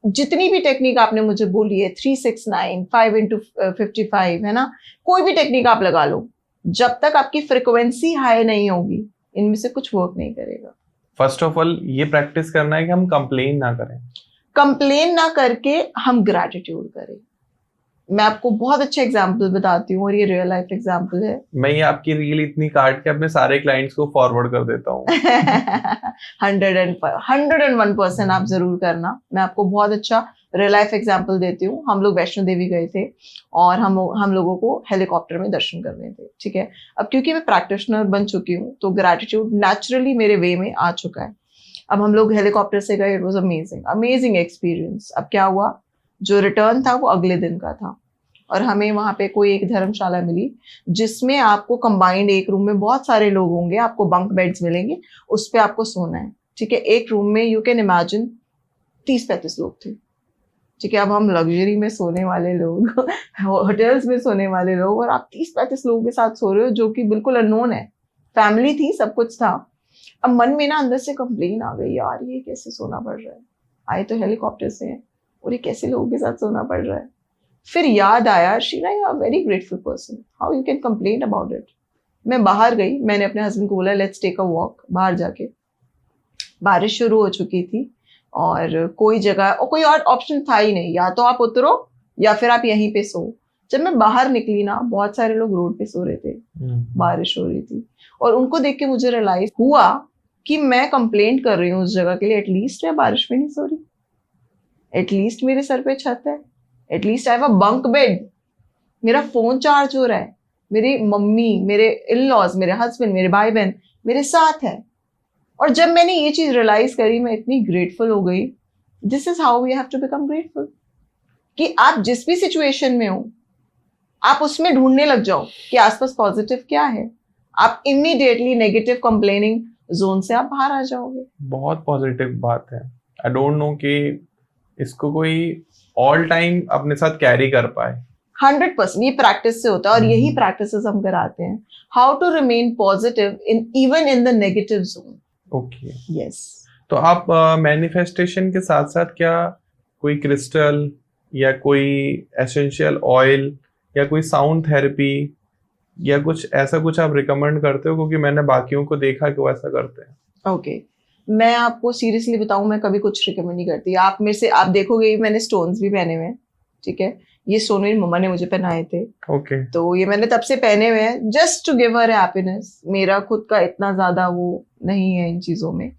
जितनी भी टेक्निक आपने मुझे बोली है, 369, 5x55, है ना, कोई भी टेक्निक आप लगा लो, जब तक आपकी फ्रीक्वेंसी हाई नहीं होगी, इनमें से कुछ वर्क नहीं करेगा। फर्स्ट ऑफ ऑल ये प्रैक्टिस करना है कि हम कंप्लेन ना करें, कंप्लेन ना करके हम ग्रैटिट्यूड करें। मैं आपको बहुत अच्छा एग्जाम्पल बताती हूँ, और ये रियल लाइफ एग्जाम्पल है। मैं ये आपकी रील इतनी काट के अपने सारे क्लाइंट्स को फॉरवर्ड कर देता हूँ। 101% आप जरूर करना। मैं आपको बहुत अच्छा रियल लाइफ एग्जाम्पल देती हूँ। हम लोग वैष्णो देवी गए थे और हम लोगों को हेलीकॉप्टर में दर्शन करने थे। ठीक है, अब क्योंकि मैं प्रैक्टिशनर बन चुकी हूँ, तो ग्रैटिट्यूड नेचुरली मेरे वे में आ चुका है। अब हम लोग हेलीकॉप्टर से गए, इट वॉज अमेजिंग एक्सपीरियंस। अब क्या हुआ, जो रिटर्न था वो अगले दिन का था, और हमें वहां पे कोई एक धर्मशाला मिली जिसमें आपको कंबाइंड एक रूम में बहुत सारे लोग होंगे, आपको बंक बेड्स मिलेंगे, उस पे आपको सोना है। ठीक है, एक रूम में यू कैन इमेजिन 30-35 लोग थे। ठीक है, अब हम लग्जरी में सोने वाले लोग होटल्स में सोने वाले लोग, और आप 30-35 लोगों के साथ सो रहे हो जो कि बिल्कुल अननोन है। फैमिली थी, सब कुछ था। अब मन में ना अंदर से कंप्लेन आ गई, यार ये कैसे सोना पड़ रहा है, आए तो हेलीकॉप्टर से हैं और ये कैसे लोगों के साथ सोना पड़ रहा है। फिर याद आया, Sheela you are very grateful person, how you can complain about it. मैं बाहर गई, मैंने अपने हस्बैंड को बोला लेट्स टेक अ वॉक। बाहर जाके बारिश शुरू हो चुकी थी और कोई जगह और कोई और ऑप्शन था ही नहीं, या तो आप उतरो या फिर आप यहीं पे सो। जब मैं बाहर निकली ना, बहुत सारे लोग रोड पे सो रहे थे, बारिश हो रही थी, और उनको देख के मुझे रियलाइज हुआ कि मैं कंप्लेंट कर रही हूँ उस जगह के लिए, एटलीस्ट मैं बारिश में नहीं सो रही, एटलीस्ट मेरे सर पे छत है, at least I have a bunk bed, मेरा फोन चार्ज हो रहा है, मेरी मम्मी, मेरे इन लॉज, मेरे हस्बैंड, मेरे भाई बहन मेरे साथ है। और जब मैंने ये चीज रियलाइज करी, मैं इतनी ग्रेटफुल हो गई। This is how we have to become grateful, कि आप जिस भी सिचुएशन में हो आप उसमें ढूंढने लग जाओ कि आसपास पॉजिटिव क्या है। आप इमीडिएटली नेगेटिव कंप्लेनिंग जोन से आप बाहर आ जाओगे। बहुत पॉजिटिव बात है। आई डोंट नो कि इसको कोई ऑल टाइम अपने साथ कैरी कर पाए। 100% ये प्रैक्टिस से होता है, और यही प्रैक्टिस हम कराते हैं, how to remain positive in even in the negative zone. Okay, yes. तो आप मैनिफेस्टेशन के साथ साथ क्या कोई क्रिस्टल या कोई एसेंशियल ऑयल या कोई साउंड थेरेपी या कुछ ऐसा कुछ आप रिकमेंड करते हो? क्योंकि मैंने बाकियों को देखा कि वो ऐसा करते हैं। ओके, मैं आपको सीरियसली बताऊं, मैं कभी कुछ रिकमेंड नहीं करती। आप मेरे से, आप देखोगे मैंने स्टोन्स भी पहने हुए हैं, ठीक है, ये स्टोन मेरी मम्मा ने मुझे पहनाए थे। ओके। तो ये मैंने तब से पहने हुए हैं, just to give her happiness. मेरा खुद का इतना ज्यादा वो नहीं है इन चीजों में।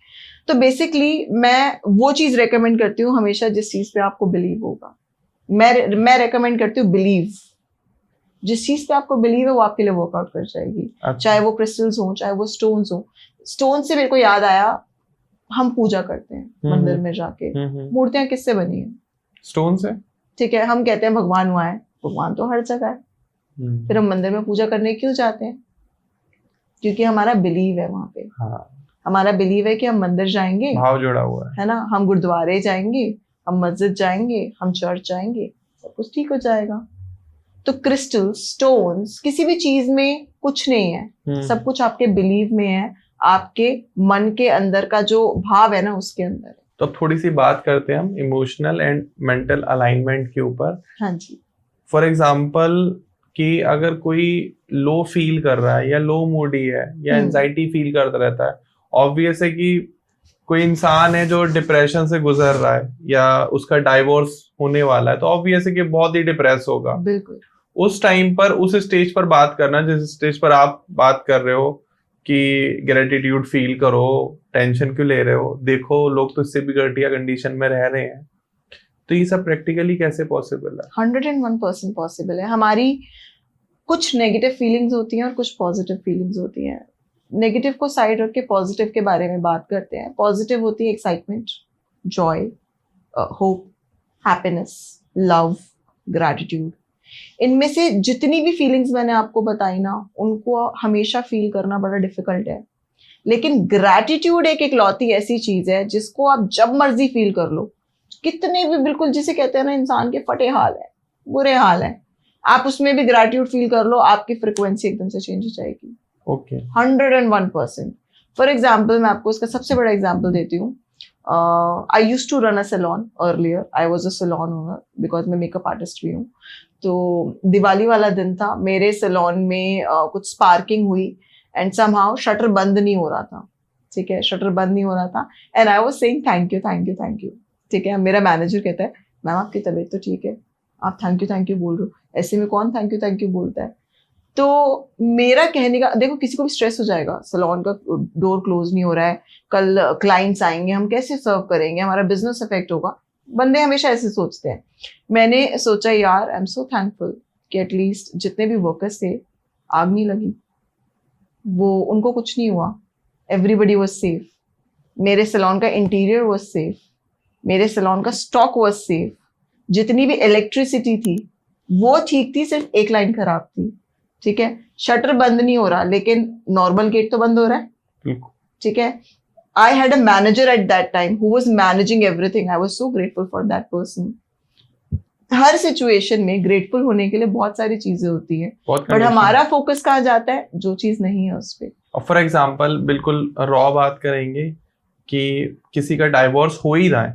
तो बेसिकली मैं वो चीज रेकमेंड करती हूँ हमेशा जिस चीज पे आपको बिलीव होगा। मैं रेकमेंड करती हूँ बिलीव। जिस चीज पे आपको बिलीव है वो आपके लिए वर्कआउट कर जाएगी। अच्छा। चाहे वो क्रिस्टल्स हो, चाहे वो स्टोन्स हो। स्टोन से मेरे को याद आया, हम पूजा करते हैं मंदिर में जाके। मूर्तियां किससे बनी है? स्टोन से। ठीक है, हम कहते हैं भगवान वहां है, भगवान तो हर जगह है। फिर हम मंदिर में पूजा करने क्यों जाते हैं? क्योंकि हमारा बिलीव है वहां पे। हाँ। हमारा बिलीव है कि हम मंदिर जाएंगे, भाव जुड़ा हुआ है ना, हम गुरुद्वारे जाएंगे, हम मस्जिद जाएंगे, हम चर्च जाएंगे, सब कुछ ठीक हो जाएगा। तो क्रिस्टल, स्टोन्स, किसी भी चीज में कुछ नहीं है, सब कुछ आपके बिलीव में है, आपके मन के अंदर का जो भाव है ना उसके अंदर है। तो अब थोड़ी सी बात करते हैं हम इमोशनल एंड मेंटल अलाइनमेंट के ऊपर। हाँ जी। फॉर एग्जाम्पल कि अगर कोई लो फील कर रहा है या लो मूडी है या एंजाइटी फील करता रहता है, ऑब्वियस है कि कोई इंसान है जो डिप्रेशन से गुजर रहा है या उसका डाइवोर्स होने वाला है, तो ऑब्वियस है कि बहुत ही डिप्रेस होगा। बिल्कुल। उस टाइम पर, उस स्टेज पर बात करना जिस स्टेज पर आप बात कर रहे हो कि ग्रेटिट्यूड फील करो, टेंशन क्यों ले रहे हो, देखो लोग तो इससे भी घटिया कंडीशन में रह रहे हैं, तो ये सब प्रैक्टिकली कैसे पॉसिबल है? 101% पॉसिबल है। हमारी कुछ नेगेटिव फीलिंग्स होती हैं और कुछ पॉजिटिव फीलिंग्स होती हैं। नेगेटिव को साइड रख के पॉजिटिव के बारे में बात करते हैं। पॉजिटिव होती है excitement, Joy, hope, happiness, love, gratitude. इनमें से जितनी भी फीलिंग्स मैंने आपको बताई ना, उनको हमेशा फील करना बड़ा डिफिकल्ट है। लेकिन ग्रैटिट्यूड एक इकलौती ऐसी चीज है जिसको आप जब मर्जी फील कर लो, कितने भी, बिल्कुल जिसे कहते हैं ना इंसान के फटे हाल है, बुरे हाल है, आप उसमें भी ग्रैटिट्यूड फील कर लो, आपकी फ्रिक्वेंसी एकदम से चेंज हो जाएगी। ओके। 101%। फॉर एग्जाम्पल, मैं आपको इसका सबसे बड़ा एग्जाम्पल देती हूँ। I use to run a salon earlier, I was a salon owner because मैं मेकअप आर्टिस्ट भी हूँ। तो दिवाली वाला दिन था, मेरे सैलून में कुछ स्पार्किंग हुई एंड समहाउ शटर बंद नहीं हो रहा था। ठीक है, शटर बंद नहीं हो रहा था and I was saying thank you thank you thank you. ठीक है, मेरा मैनेजर कहता है मैम आपकी तबीयत तो ठीक है, आप थैंक यू बोल रहे हो, ऐसे में कौन थैंक यू बोलता है? तो मेरा कहने का, देखो किसी को भी स्ट्रेस हो जाएगा, सैलून का डोर क्लोज नहीं हो रहा है, कल क्लाइंट्स आएंगे, हम कैसे सर्व करेंगे, हमारा बिजनेस अफेक्ट होगा। बंदे हमेशा ऐसे सोचते हैं। मैंने सोचा यार आई एम सो थैंकफुल कि एटलीस्ट जितने भी वर्कर्स थे, आग नहीं लगी, वो उनको कुछ नहीं हुआ, एवरीबडी वाज सेफ, मेरे सैलून का इंटीरियर वाज सेफ, मेरे सैलून का स्टॉक वाज सेफ, जितनी भी इलेक्ट्रिसिटी थी वो ठीक थी, सिर्फ एक लाइन खराब थी। ठीक है, शटर बंद नहीं हो रहा लेकिन नॉर्मल गेट तो बंद हो रहा है। ठीक है, I had a manager at that time who was managing everything. I was so grateful for that person. Her situation में ग्रेटफुल होने के लिए बहुत सारी चीजें होती हैं, बहुत बट condition। हमारा फोकस कहाँ जाता है, जो चीज नहीं है उस पे। और फॉर एग्जाम्पल बिल्कुल रॉ बात करेंगे कि किसी का डाइवोर्स हो ही रहा है,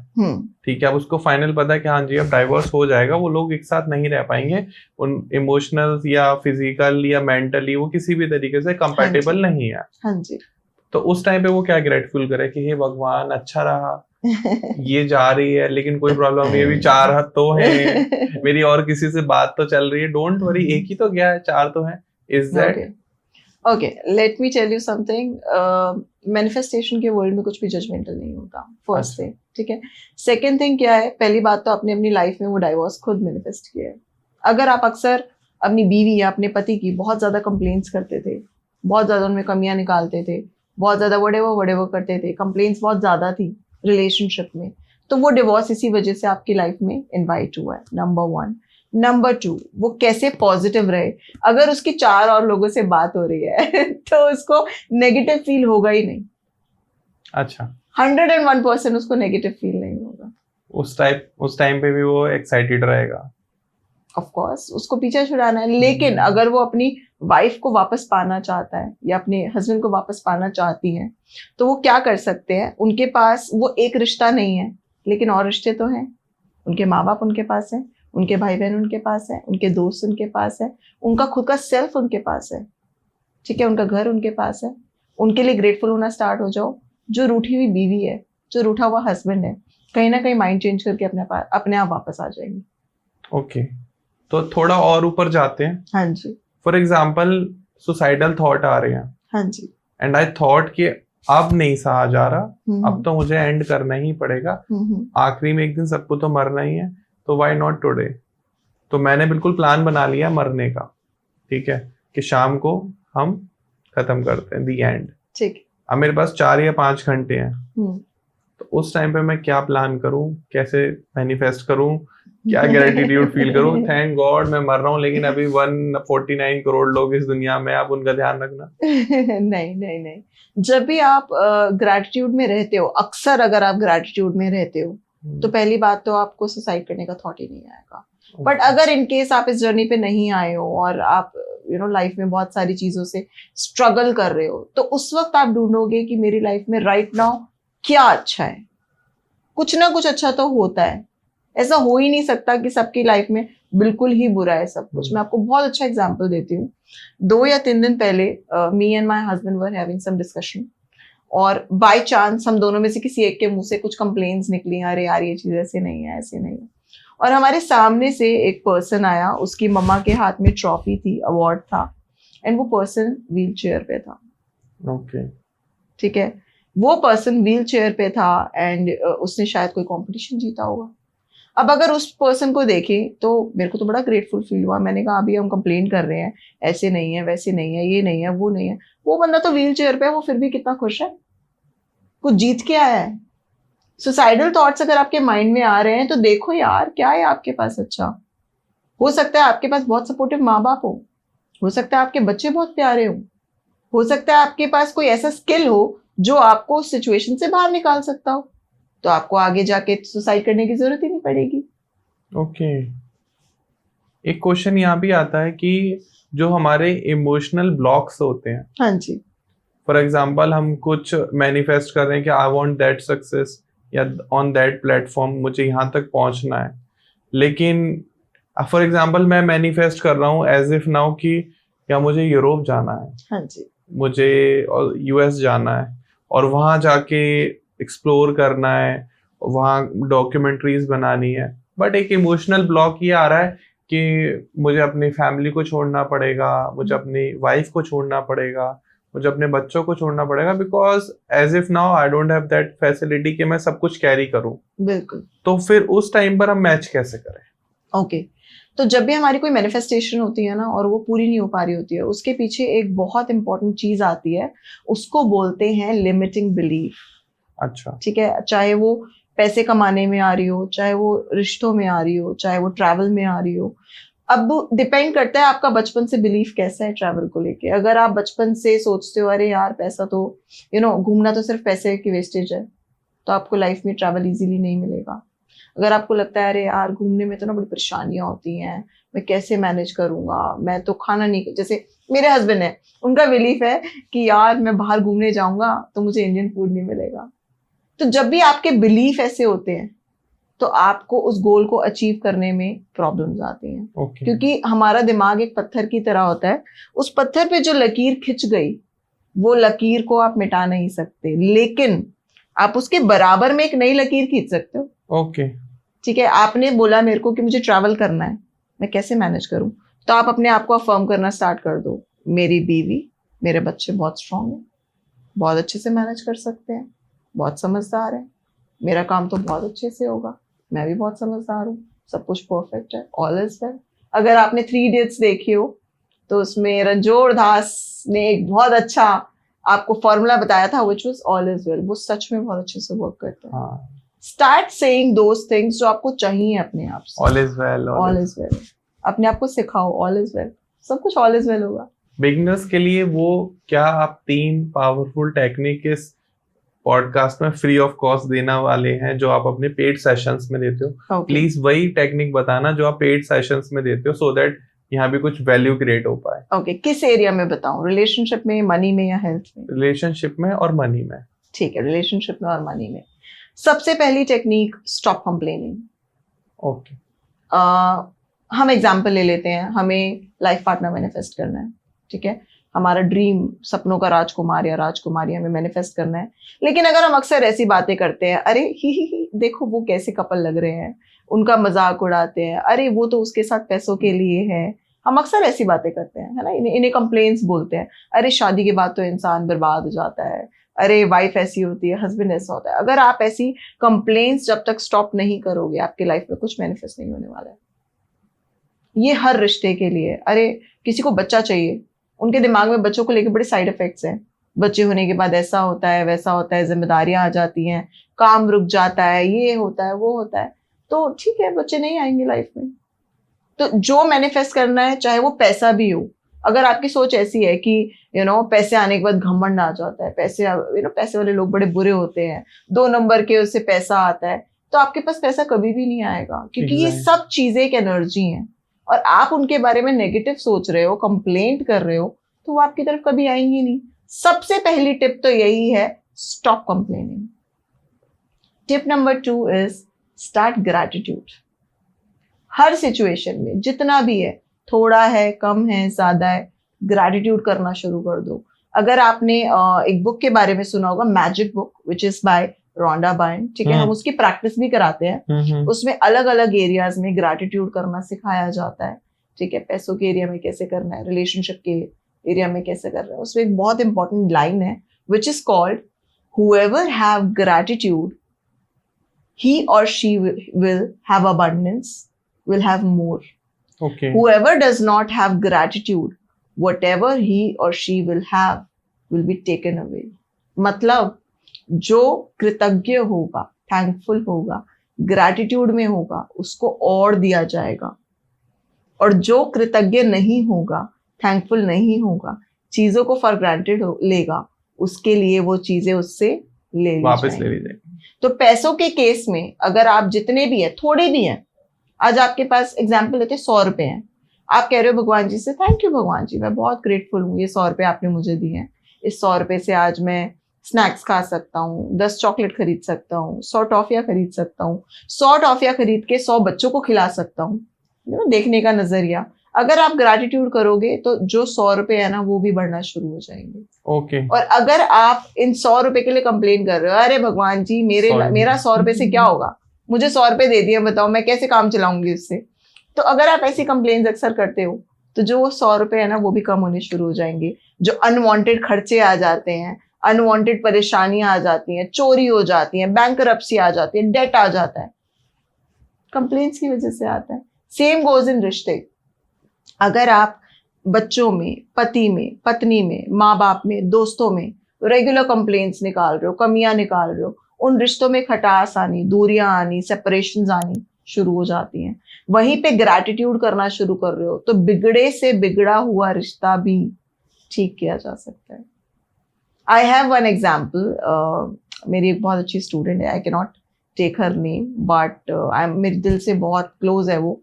ठीक है, अब उसको फाइनल पता है कि हाँ जी अब डाइवोर्स हो जाएगा, वो लोग एक साथ नहीं रह पाएंगे, उन इमोशनल या फिजिकल या मेंटली वो किसी भी तरीके से कंपैटिबल नहीं है। हाँ जी। तो उस टाइम पे वो क्या ग्रेटफुल करे कि हे भगवान अच्छा रहा, ये जा रही है लेकिन कोई प्रॉब्लम नहीं, अभी 4 हाथ तो हैं, मेरी और किसी से बात तो चल रही है, डोंट वरी, एक ही तो गया है, 4 तो हैं। Is that okay, let me tell you something. Manifestation के वर्ल्ड में कुछ भी जजमेंटल नहीं होता, फर्स्ट थिंग, ठीक है। सेकंड थिंग क्या है, पहली बात तो आपने अपनी लाइफ में वो डाइवोर्स खुद मैनिफेस्ट किया है। अगर आप अक्सर अपनी बीवी या अपने पति की बहुत ज्यादा कंप्लेंट्स करते थे, बहुत ज्यादा उनमें कमियां निकालते थे, बहुत ज्यादा वडेवर करते थे, कंप्लेंट्स बहुत ज्यादा थी रिलेशनशिप में, तो वो डिवोर्स इसी वजह से आपकी लाइफ में इनवाइट हुआ है, नंबर 1। नंबर 2, वो कैसे पॉजिटिव रहे। अगर उसकी 4 और लोगों से बात हो रही है तो उसको नेगेटिव फील होगा ही नहीं। अच्छा, 101% उसको नेगेटिव फील नहीं होगा। उस टाइम पे भी वो एक्साइटेड रहेगा। ऑफ कोर्स उसको पीछे छुड़ाना है, लेकिन अगर वो अपनी वाइफ को वापस पाना चाहता है या अपने हस्बैंड को वापस पाना चाहती हैं, तो वो क्या कर सकते हैं। उनके पास वो एक रिश्ता नहीं है, लेकिन और रिश्ते तो हैं। उनके माँ बाप उनके पास है, उनके भाई बहन उनके पास है, उनके दोस्त उनके पास है, उनका खुद का सेल्फ उनके पास है, ठीक है, उनका घर उनके पास है। उनके लिए ग्रेटफुल होना स्टार्ट हो जाओ। जो रूठी हुई बीवी है, जो रूठा हुआ हस्बैंड है, कहीं ना कहीं माइंड चेंज करके अपने आप वापस आ जाएंगे। ओके, तो थोड़ा और ऊपर जाते हैं। हाँ जी। फॉर एग्जाम्पल सुसाइडल थॉट आ रहे हैं, हाँ जी। एंड आई थॉट कि अब नहीं सहा जा रहा, अब तो मुझे एंड करना ही पड़ेगा, आखिरी में एक दिन सबको तो मरना ही है, तो व्हाई नॉट टुडे। तो मैंने बिल्कुल प्लान बना लिया मरने का, ठीक है, कि शाम को हम खत्म करते हैं, दी एंड। ठीक। अब मेरे पास 4 या 5 घंटे हैं, तो उस टाइम पे मैं क्या प्लान करूं, कैसे मैनिफेस्ट करूं, क्या ग्रेटिट्यूड फील करूं, थैंक गॉड मैं मर रहा हूं, लेकिन अभी 149 करोड़ लोग इस दुनिया में, आप उनका ध्यान रखना। नहीं नहीं नहीं, जब भी आप ग्रैटिट्यूड में रहते हो, अक्सर अगर आप ग्रैटिट्यूड में रहते हो, तो पहली बात तो आपको सुसाइड करने का थॉट ही नहीं आएगा। बट अगर इन केस आप इस जर्नी पे नहीं आए हो और आप लाइफ में बहुत सारी चीजों से स्ट्रगल कर रहे हो, तो उस वक्त आप ढूंढोगे कि मेरी लाइफ में राइट नाउ क्या अच्छा है। कुछ ना कुछ अच्छा तो होता है, ऐसा हो ही नहीं सकता कि सबकी लाइफ में बिल्कुल ही बुरा है सब कुछ। मैं आपको बहुत अच्छा एग्जांपल देती हूँ। 2 या 3 दिन पहले me and my husband were having some discussion, और बाय चांस हम दोनों में से किसी एक के मुंह से कुछ कंप्लेंट्स निकली, अरे यार ये चीज ऐसे नहीं है, ऐसे नहीं है। और हमारे सामने से एक पर्सन आया, उसकी मम्मा के हाथ में ट्रॉफी थी, अवार्ड था, एंड वो पर्सन व्हील चेयर पे था। ओके, ठीक है, वो पर्सन व्हील चेयर पे था एंड उसने शायद कोई कंपटीशन जीता होगा। अब अगर उस पर्सन को देखें तो मेरे को तो बड़ा ग्रेटफुल फील हुआ। मैंने कहा अभी हम कंप्लेन कर रहे हैं, ऐसे नहीं है, वैसे नहीं है, ये नहीं है, वो नहीं है, वो बंदा तो व्हील चेयर पे है, वो फिर भी कितना खुश है, कुछ जीत के आया है। सुसाइडल थॉट्स अगर आपके माइंड में आ रहे हैं तो देखो यार क्या है आपके पास अच्छा। हो सकता है आपके पास बहुत सपोर्टिव माँ बाप हो सकता है आपके बच्चे बहुत प्यारे हो सकता है आपके पास कोई ऐसा स्किल हो जो आपको उस सिचुएशन से बाहर निकाल सकता हो, तो आपको आगे जाके सुसाइड करने की जरूरत ही नहीं पड़ेगी। ओके, एक क्वेश्चन यहाँ भी आता है कि जो हमारे इमोशनल ब्लॉक्स होते हैं, हाँ जी, फॉर एग्जाम्पल हम कुछ मैनिफेस्ट कर रहे हैं कि आई वांट दैट सक्सेस या ऑन दैट प्लेटफॉर्म मुझे यहाँ तक पहुँचना है, लेकिन फॉर एग्जाम्पल मैं मैनिफेस्ट कर रहा हूँ एज इफ नाउ कि या मुझे यूरोप जाना है, हाँ जी, मुझे यूएस जाना है और वहाँ जाके एक्सप्लोर करना है, वहाँ डॉक्यूमेंट्रीज बनानी है, बट एक इमोशनल ब्लॉक ये आ रहा है कि मुझे अपनी फैमिली को छोड़ना पड़ेगा, मुझे अपनी वाइफ को छोड़ना पड़ेगा, मुझे अपने बच्चों को छोड़ना पड़ेगा, because as if now I don't have that facility कि मैं सब कुछ कैरी करूं। बिल्कुल। तो फिर उस टाइम पर हम मैच कैसे करें? ओके, तो जब भी हमारी कोई मैनिफेस्टेशन होती है ना और वो पूरी नहीं हो पा रही होती है, उसके पीछे एक बहुत इंपॉर्टेंट चीज आती है, उसको बोलते हैं लिमिटिंग बिलीफ। अच्छा, ठीक है, चाहे वो पैसे कमाने में आ रही हो, चाहे वो रिश्तों में आ रही हो, चाहे वो ट्रैवल में आ रही हो। अब डिपेंड करता है आपका बचपन से बिलीफ कैसा है ट्रैवल को लेके। अगर आप बचपन से सोचते हो अरे यार पैसा तो घूमना तो सिर्फ पैसे की वेस्टेज है, तो आपको लाइफ में ट्रैवल इजीली नहीं मिलेगा। अगर आपको लगता है अरे यार घूमने में तो ना बड़ी परेशानियां होती हैं, मैं कैसे मैनेज करूंगा, मैं तो खाना नहीं, जैसे मेरे हस्बैंड है, उनका बिलीफ है कि यार मैं बाहर घूमने जाऊंगा तो मुझे इंडियन फूड नहीं मिलेगा। तो जब भी आपके बिलीफ ऐसे होते हैं तो आपको उस गोल को अचीव करने में प्रॉब्लम्स आती हैं। ओके। क्योंकि हमारा दिमाग एक पत्थर की तरह होता है, उस पत्थर पे जो लकीर खिंच गई वो लकीर को आप मिटा नहीं सकते, लेकिन आप उसके बराबर में एक नई लकीर खींच सकते हो। ओके। ठीक है, आपने बोला मेरे को कि मुझे ट्रैवल करना है, मैं कैसे मैनेज करूं, तो आप अपने आप को अफर्म करना स्टार्ट कर दो, मेरी बीवी मेरे बच्चे बहुत स्ट्रांग हैं, बहुत अच्छे से मैनेज कर सकते हैं, बहुत समझदार है, मेरा काम तो बहुत अच्छे से होगा, मैं भी बहुत समझदार हूँ, सब कुछ परफेक्ट है, ऑल इज वेल। अगर आपने 3 इडियट्स देखी हो तो उसमें रणजोड़ दास ने एक बहुत अच्छा आपको फॉर्मूला बताया था, which was all is well. वो सच में बहुत अच्छे से वर्क करता है। हाँ, स्टार्ट सेइंग दोज थिंग्स जो आपको चाहिए अपने आप से। All is well, all is well, अपने आप को सिखाओ ऑल इज वेल, सब कुछ ऑल इज वेल होगा। बिगिनर्स के लिए वो क्या आप 3 पावरफुल टेक्निक इस पॉडकास्ट में फ्री ऑफ कॉस्ट देने वाले हैं जो आप अपने पेड सेशंस में देते हो? प्लीज वही टेक्निक बताना जो आप पेड सेशंस में देते हो, सो दैट यहाँ भी कुछ वैल्यू क्रिएट हो पाए। ओके, किस एरिया में बताऊं, रिलेशनशिप में, मनी में या हेल्थ में? रिलेशनशिप में और मनी में। ठीक है, रिलेशनशिप में और मनी में। सबसे पहली टेक्निक, स्टॉप कंप्लेनिंग। ओके। हम एग्जाम्पल ले लेते हैं, हमें लाइफ पार्टनर मैनिफेस्ट करना है, ठीक है, हमारा ड्रीम, सपनों का राजकुमार या राजकुमारी हमें मैनिफेस्ट करना है। लेकिन अगर हम अक्सर ऐसी बातें करते हैं, अरे ही देखो वो कैसे कपल लग रहे हैं, उनका मजाक उड़ाते हैं, अरे वो तो उसके साथ पैसों के लिए है, हम अक्सर ऐसी बातें करते हैं, है ना, इन्हें कंप्लेंट्स बोलते हैं। अरे शादी के बाद तो इंसान बर्बाद हो जाता है, अरे वाइफ ऐसी होती है, हस्बैंड ऐसा होता है। अगर आप ऐसी कंप्लेंट्स जब तक स्टॉप नहीं करोगे, आपकी लाइफ में कुछ मैनिफेस्ट नहीं होने वाला है। ये हर रिश्ते के लिए। अरे किसी को बच्चा चाहिए, उनके दिमाग में बच्चों को लेकर बड़े साइड इफेक्ट्स हैं, बच्चे होने के बाद ऐसा होता है, वैसा होता है, जिम्मेदारियां आ जाती हैं, काम रुक जाता है, ये होता है, वो होता है। तो ठीक है, बच्चे नहीं आएंगे लाइफ में। तो जो मैनिफेस्ट करना है, चाहे वो पैसा भी हो, अगर आपकी सोच ऐसी है कि पैसे आने के बाद घमंड आ जाता है, पैसे पैसे वाले लोग बड़े बुरे होते हैं, 2 नंबर के उससे पैसा आता है, तो आपके पास पैसा कभी भी नहीं आएगा। क्योंकि ये सब चीजें एक एनर्जी है, और आप उनके बारे में नेगेटिव सोच रहे हो, कंप्लेंट कर रहे हो, तो वो आपकी तरफ कभी आएंगी नहीं। सबसे पहली टिप तो यही है, stop complaining. Tip number 2 is start gratitude. Her situation में जितना भी है, थोड़ा है, कम है, ज्यादा है, ग्रैटिट्यूड करना शुरू कर दो। अगर आपने एक बुक के बारे में सुना होगा, magic book, which is by Rhonda Byrne, ठीक है, हम उसकी प्रैक्टिस भी कराते हैं। उसमें अलग अलग एरियाज में ग्रैटिट्यूड करना सिखाया जाता है, ठीक है, पैसों के एरिया में कैसे करना है, रिलेशनशिप के एरिया में कैसे करना है। उसमें एक बहुत इंपॉर्टेंट लाइन है, which is called, whoever have gratitude, he or she will have abundance, will have more. Okay. Whoever does not have gratitude, whatever he or she will have will be taken away. मतलब जो कृतज्ञ होगा, thankful होगा, gratitude में होगा, उसको और दिया जाएगा। और जो कृतज्ञ नहीं होगा, थैंकफुल नहीं होगा, चीजों को फॉर ग्रांटेड लेगा, उसके लिए वो चीजें उससे वापस ले ली जाएगी। तो पैसों के केस में अगर आप जितने भी हैं, थोड़े भी हैं, आज आपके पास एग्जाम्पल लेते 100 रुपए हैं, आप कह रहे हो भगवान जी से, थैंक यू भगवान जी, मैं बहुत ग्रेटफुल हूँ, ये 100 रुपए आपने मुझे दिए हैं, इस 100 रुपए से आज मैं स्नैक्स खा सकता हूँ, 10 चॉकलेट खरीद सकता हूँ, 100 टॉफियां खरीद सकता हूँ, 100 टॉफियां खरीद के 100 बच्चों को खिला सकता हूँ। देखने का नजरिया, अगर आप ग्रैटिट्यूड करोगे तो जो 100 रुपए है ना, वो भी बढ़ना शुरू हो जाएंगे। ओके। और अगर आप इन 100 रुपए के लिए कंप्लेन कर रहे हो, अरे भगवान जी मेरा 100 रुपए से क्या होगा, मुझे 100 रुपए दे दिए, बताओ मैं कैसे काम चलाऊंगी उससे। तो अगर आप ऐसी कंप्लेन अक्सर करते हो, तो जो वो 100 रुपए है ना, वो भी कम होने शुरू हो जाएंगे। जो अनवांटेड खर्चे आ जाते हैं, अनवांटेड परेशानियां आ जाती हैं, चोरी हो जाती है, बैंकरप्सी आ जाती है, डेट आ जाता है, कंप्लेन्स की वजह से आता है। सेम गोज इन रिश्ते। अगर आप बच्चों में, पति में, पत्नी में, माँ बाप में, दोस्तों में रेगुलर कंप्लेंट्स निकाल रहे हो, कमियां निकाल रहे हो, उन रिश्तों में खटास आनी, दूरियां आनी, सेपरेशंस आनी शुरू हो जाती हैं। वहीं पे ग्रैटिट्यूड करना शुरू कर रहे हो, तो बिगड़े से बिगड़ा हुआ रिश्ता भी ठीक किया जा सकता है। आई हैव वन एग्जाम्पल, मेरी एक बहुत अच्छी स्टूडेंट है, I can not take her name, but I मेरे दिल से बहुत क्लोज है वो.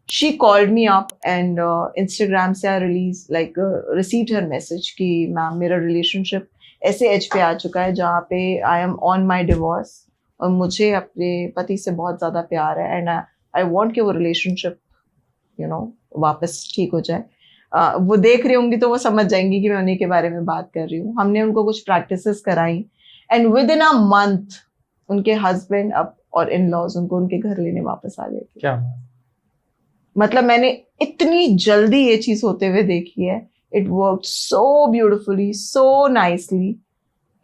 She called me up and Instagram से I realise like received her message कि मैम मेरा रिलेशनशिप ऐसे एज पे आ चुका है जहाँ पे I am on my divorce और मुझे अपने पति से बहुत ज़्यादा प्यार है एंड आई वॉन्ट कि वो रिलेशनशिप वापस ठीक हो जाए. वो देख रही होंगी तो वो समझ जाएंगी कि मैं उन्हीं के बारे में बात कर रही हूँ. हमने उनको कुछ प्रैक्टिसेस कराई and with in a month उनके हस्बैंड अब और इन लॉज उनको उनके घर लेने वापस आ गए थे. क्या मतलब मैंने इतनी जल्दी ये चीज होते हुए देखी है. It work so beautifully, so nicely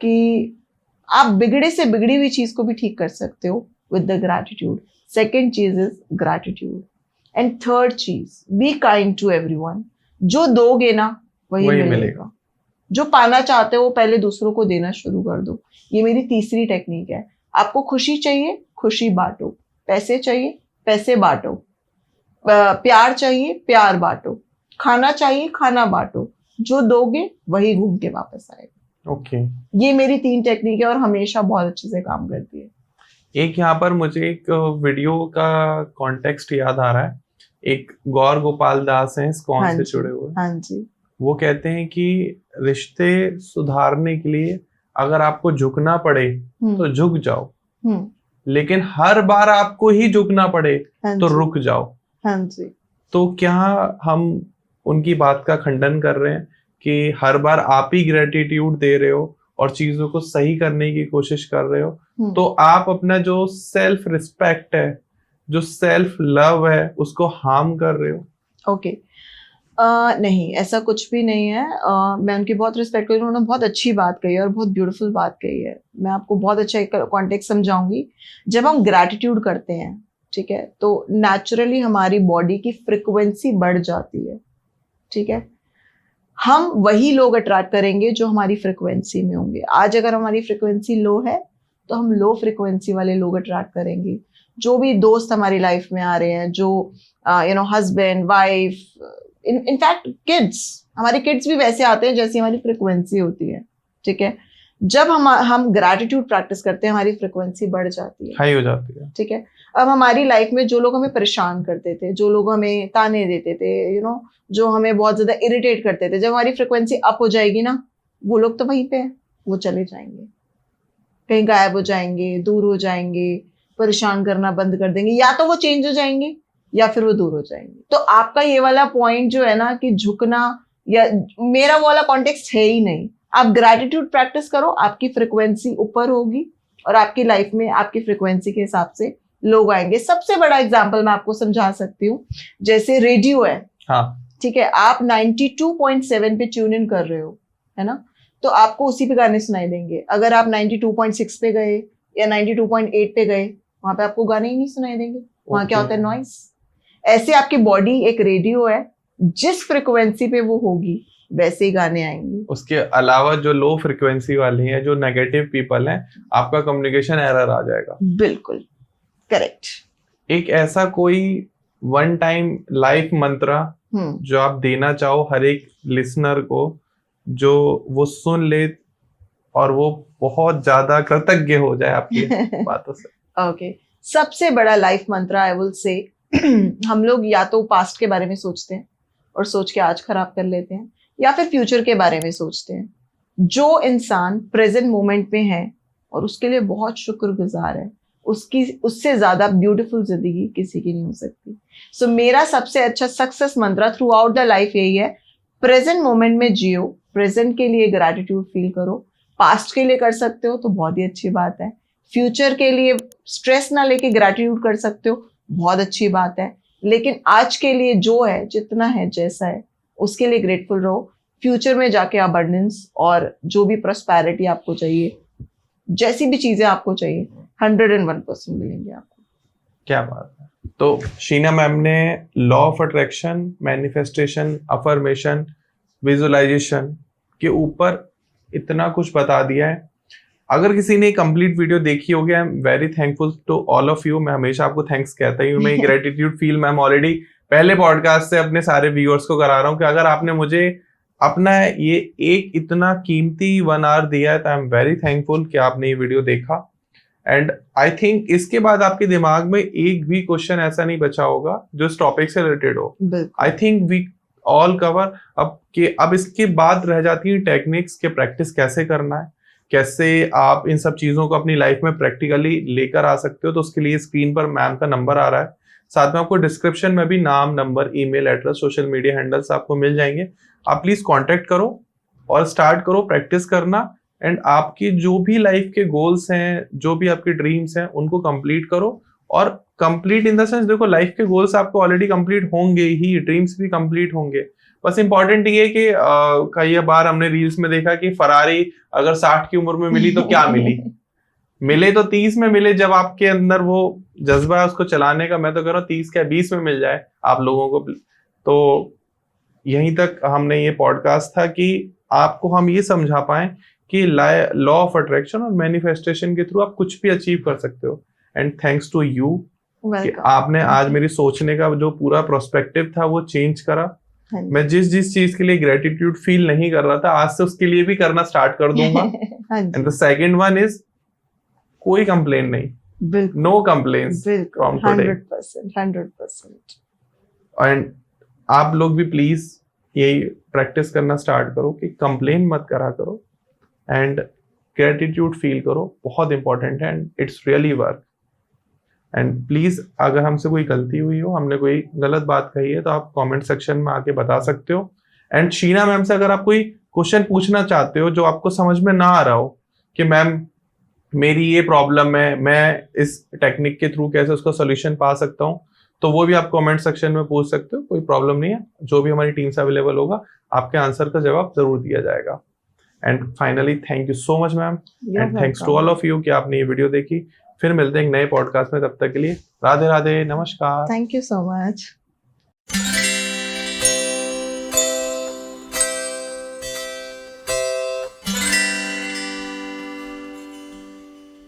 कि आप बिगड़े से बिगड़ी हुई चीज को भी ठीक कर सकते हो विद द ग्रैटिट्यूड. सेकेंड चीज इज ग्रैटिट्यूड एंड थर्ड चीज बी काइंड टू एवरीवन. जो दोगे ना वही मिलेगा. जो पाना चाहते हो वो पहले दूसरों को देना शुरू कर दो. ये मेरी तीसरी टेक्निक है. आपको खुशी चाहिए, खुशी बांटो. पैसे चाहिए, पैसे बांटो. प्यार चाहिए, प्यार बांटो. खाना चाहिए, खाना बांटो. जो दोगे वही घूम के वापस आएगा. ओके. ये मेरी 3 टेक्निक है और हमेशा बहुत अच्छे से काम करती है. एक यहाँ पर मुझे एक वीडियो का कॉन्टेक्स्ट याद आ रहा है. एक गौर गोपाल दास हैं स्कॉन से जुड़े हुए. हाँ जी. वो कहते हैं कि रिश्ते सुधारने के लिए अगर आपको झुकना पड़े तो झुक जाओ, लेकिन हर बार आपको ही झुकना पड़े तो रुक जाओ. हाँ जी. तो क्या हम उनकी बात का खंडन कर रहे हैं कि हर बार आप ही ग्रेटिट्यूड दे रहे हो और चीजों को सही करने की कोशिश कर रहे हो, तो आप अपना जो सेल्फ रिस्पेक्ट है, जो सेल्फ लव है, उसको हार्म कर रहे हो? ओके. नहीं, ऐसा कुछ भी नहीं है. मैं उनकी बहुत रिस्पेक्ट करी. उन्होंने बहुत अच्छी बात कही है और बहुत ब्यूटीफुल बात कही है. मैं आपको बहुत अच्छा एक कॉन्टेक्स्ट समझाऊंगी. जब हम ग्रैटिट्यूड करते हैं, ठीक है, तो नेचुरली हमारी बॉडी की फ्रिक्वेंसी बढ़ जाती है. ठीक है. हम वही लोग अट्रैक्ट करेंगे जो हमारी फ्रिक्वेंसी में होंगे. आज अगर हमारी फ्रिक्वेंसी लो है तो हम लो फ्रिक्वेंसी वाले लोग अट्रैक्ट करेंगे. जो भी दोस्त हमारी लाइफ में आ रहे हैं, जो हस्बैंड वाइफ, इनफैक्ट किड्स, हमारे किड्स भी वैसे आते हैं जैसी हमारी फ्रिक्वेंसी होती है. ठीक है. जब हम ग्रैटिट्यूड प्रैक्टिस करते हैं हमारी फ्रिक्वेंसी बढ़ जाती है, हाई हो जाती है. ठीक है. अब हमारी लाइफ में जो लोग हमें परेशान करते थे, जो लोग हमें ताने देते थे, जो हमें बहुत ज्यादा इरिटेट करते थे, जब हमारी फ्रिक्वेंसी अप हो जाएगी ना, वो लोग तो वहीं पे है, वो चले जाएंगे, कहीं गायब हो जाएंगे, दूर हो जाएंगे, परेशान करना बंद कर देंगे. या तो वो चेंज हो जाएंगे या फिर वो दूर हो जाएंगे. तो आपका ये वाला पॉइंट जो है ना कि झुकना, या मेरा वो वाला कॉन्टेक्स्ट है ही नहीं. आप ग्रैटिट्यूड प्रैक्टिस करो, आपकी फ्रिक्वेंसी ऊपर होगी और आपकी लाइफ में आपकी फ्रिक्वेंसी के हिसाब से लोग आएंगे. सबसे बड़ा एग्जांपल मैं आपको समझा सकती हूँ. जैसे रेडियो है, हाँ, ठीक है, आप 92.7 पे ट्यून इन कर रहे हो, है ना, तो आपको उसी पे गाने सुनाई देंगे. अगर आप 92.6 पे गए या 92.8 पे गए, वहां पे आपको गाने ही नहीं सुनाई देंगे. वहां क्या होता है? नॉइस. ऐसे आपकी बॉडी एक रेडियो है, जिस फ्रिक्वेंसी पे वो होगी वैसे ही गाने आएंगे. उसके अलावा जो लो फ्रिक्वेंसी वाली हैं, जो नेगेटिव पीपल हैं, आपका कम्युनिकेशन एरर आ जाएगा. बिल्कुल करेक्ट. एक ऐसा कोई वन टाइम लाइफ मंत्रा जो आप देना चाहो हर एक लिसनर को, जो वो सुन ले और वो बहुत ज्यादा कृतज्ञ हो जाए आपकी बातों से? ओके. सबसे बड़ा life Mantra I will say, हम लोग या तो पास्ट के बारे में सोचते हैं और सोच के आज खराब कर लेते हैं, या फिर फ्यूचर के बारे में सोचते हैं. जो इंसान प्रेजेंट मोमेंट में है और उसके लिए बहुत शुक्रगुजार है, उससे ज्यादा ब्यूटीफुल जिंदगी किसी की नहीं हो सकती. सो मेरा सबसे अच्छा success Mantra through out the life यही है, प्रेजेंट मोमेंट में जियो, प्रेजेंट के लिए ग्रैटिट्यूड फील करो. पास्ट के लिए कर सकते हो तो बहुत ही अच्छी बात है. फ्यूचर के लिए स्ट्रेस ना लेके ग्रैटिट्यूड कर सकते हो, बहुत अच्छी बात है. लेकिन आज के लिए जो है, जितना है, जैसा है, उसके लिए ग्रेटफुल रहो. फ्यूचर में जाके अबंडेंस और जो भी प्रॉस्पेरिटी आपको चाहिए, जैसी भी चीजें आपको चाहिए, 101% मिलेंगे आपको. क्या बात है. तो शीना मैम ने law of attraction, manifestation, affirmation, visualisation के ऊपर इतना कुछ बता दिया है. अगर किसी ने कंप्लीट वीडियो देखी होगी, I am very thankful to all of you. मैं हमेशा आपको थैंक्स कहता ही हूँ. मैं ग्रेटिट्यूड फील मैम ऑलरेडी पहले पॉडकास्ट से अपने सारे व्यूअर्स को करा रहा हूँ कि अगर आपने मुझे अपना ये एक इतना कीमती 1 आवर दिया है तो आई एम वेरी थैंकफुल कि आपने ये वीडियो देखा. एंड आई थिंक इसके बाद आपके दिमाग में एक भी क्वेश्चन ऐसा नहीं बचा होगा जो इस टॉपिक से रिलेटेड हो. I think we all cover. अब इसके बाद रह जाती है टेक्निक्स के प्रैक्टिस कैसे करना है, कैसे आप इन सब चीजों को अपनी लाइफ में प्रैक्टिकली लेकर आ सकते हो. तो उसके लिए स्क्रीन पर मैम का नंबर आ रहा है, साथ में आपको डिस्क्रिप्शन में भी नाम, number, email address, social media handles आपको मिल जाएंगे. आप प्लीज कांटेक्ट करो और स्टार्ट करो प्रैक्टिस करना. एंड आपकी जो भी लाइफ के गोल्स हैं, जो भी आपके ड्रीम्स हैं, उनको कंप्लीट करो. और कंप्लीट इन द सेंस, देखो लाइफ के गोल्स आपको ऑलरेडी कंप्लीट होंगे ही, ड्रीम्स भी कंप्लीट होंगे. बस इंपॉर्टेंट ये है कि कई बार हमने रील्स में देखा कि फरारी अगर 60 की उम्र में मिली तो क्या मिली. मिले तो 30 में मिले. जब आपके अंदर वो जज्बा है उसको चलाने का, मैं तो कह रहा हूँ 30 क्या 20 में मिल जाए आप लोगों को. तो यहीं तक हमने ये पॉडकास्ट था कि आपको हम ये समझा पाए कि लॉ ऑफ अट्रैक्शन और मैनिफेस्टेशन के थ्रू आप कुछ भी अचीव कर सकते हो. एंड थैंक्स टू यू कि आपने आज मेरी सोचने का जो पूरा प्रोस्पेक्टिव था वो चेंज करा. मैं जिस चीज के लिए ग्रेटिट्यूड फील नहीं कर रहा था, आज से उसके लिए भी करना स्टार्ट कर दूंगा. And the second one is, कोई कंप्लेन नहीं, no complaints from today. 100%. And आप लोग भी प्लीज यही प्रैक्टिस करना स्टार्ट करो कि कंप्लेन मत करा करो एंड ग्रेटिट्यूड फील करो. बहुत इंपॉर्टेंट है and it's really work. And please अगर हमसे कोई गलती हुई हो, हमने कोई गलत बात कही है, तो आप कमेंट सेक्शन में आके बता सकते हो. एंड शीना मैम से अगर आप कोई क्वेश्चन पूछना चाहते हो जो आपको समझ में ना आ रहा हो कि मैम मेरी ये प्रॉब्लम है, मैं इस टेक्निक के थ्रू कैसे उसका सोल्यूशन पा सकता हूँ, तो वो भी आप कमेंट सेक्शन में पूछ सकते हो. कोई प्रॉब्लम नहीं है. जो भी हमारी टीम से अवेलेबल होगा, आपके आंसर का जवाब जरूर दिया जाएगा. And finally thank you so much ma'am, and thanks to all of you कि आपने ये वीडियो देखी. फिर मिलते हैं एक नए पॉडकास्ट में. तब तक के लिए राधे राधे, नमस्कार. Thank you so much.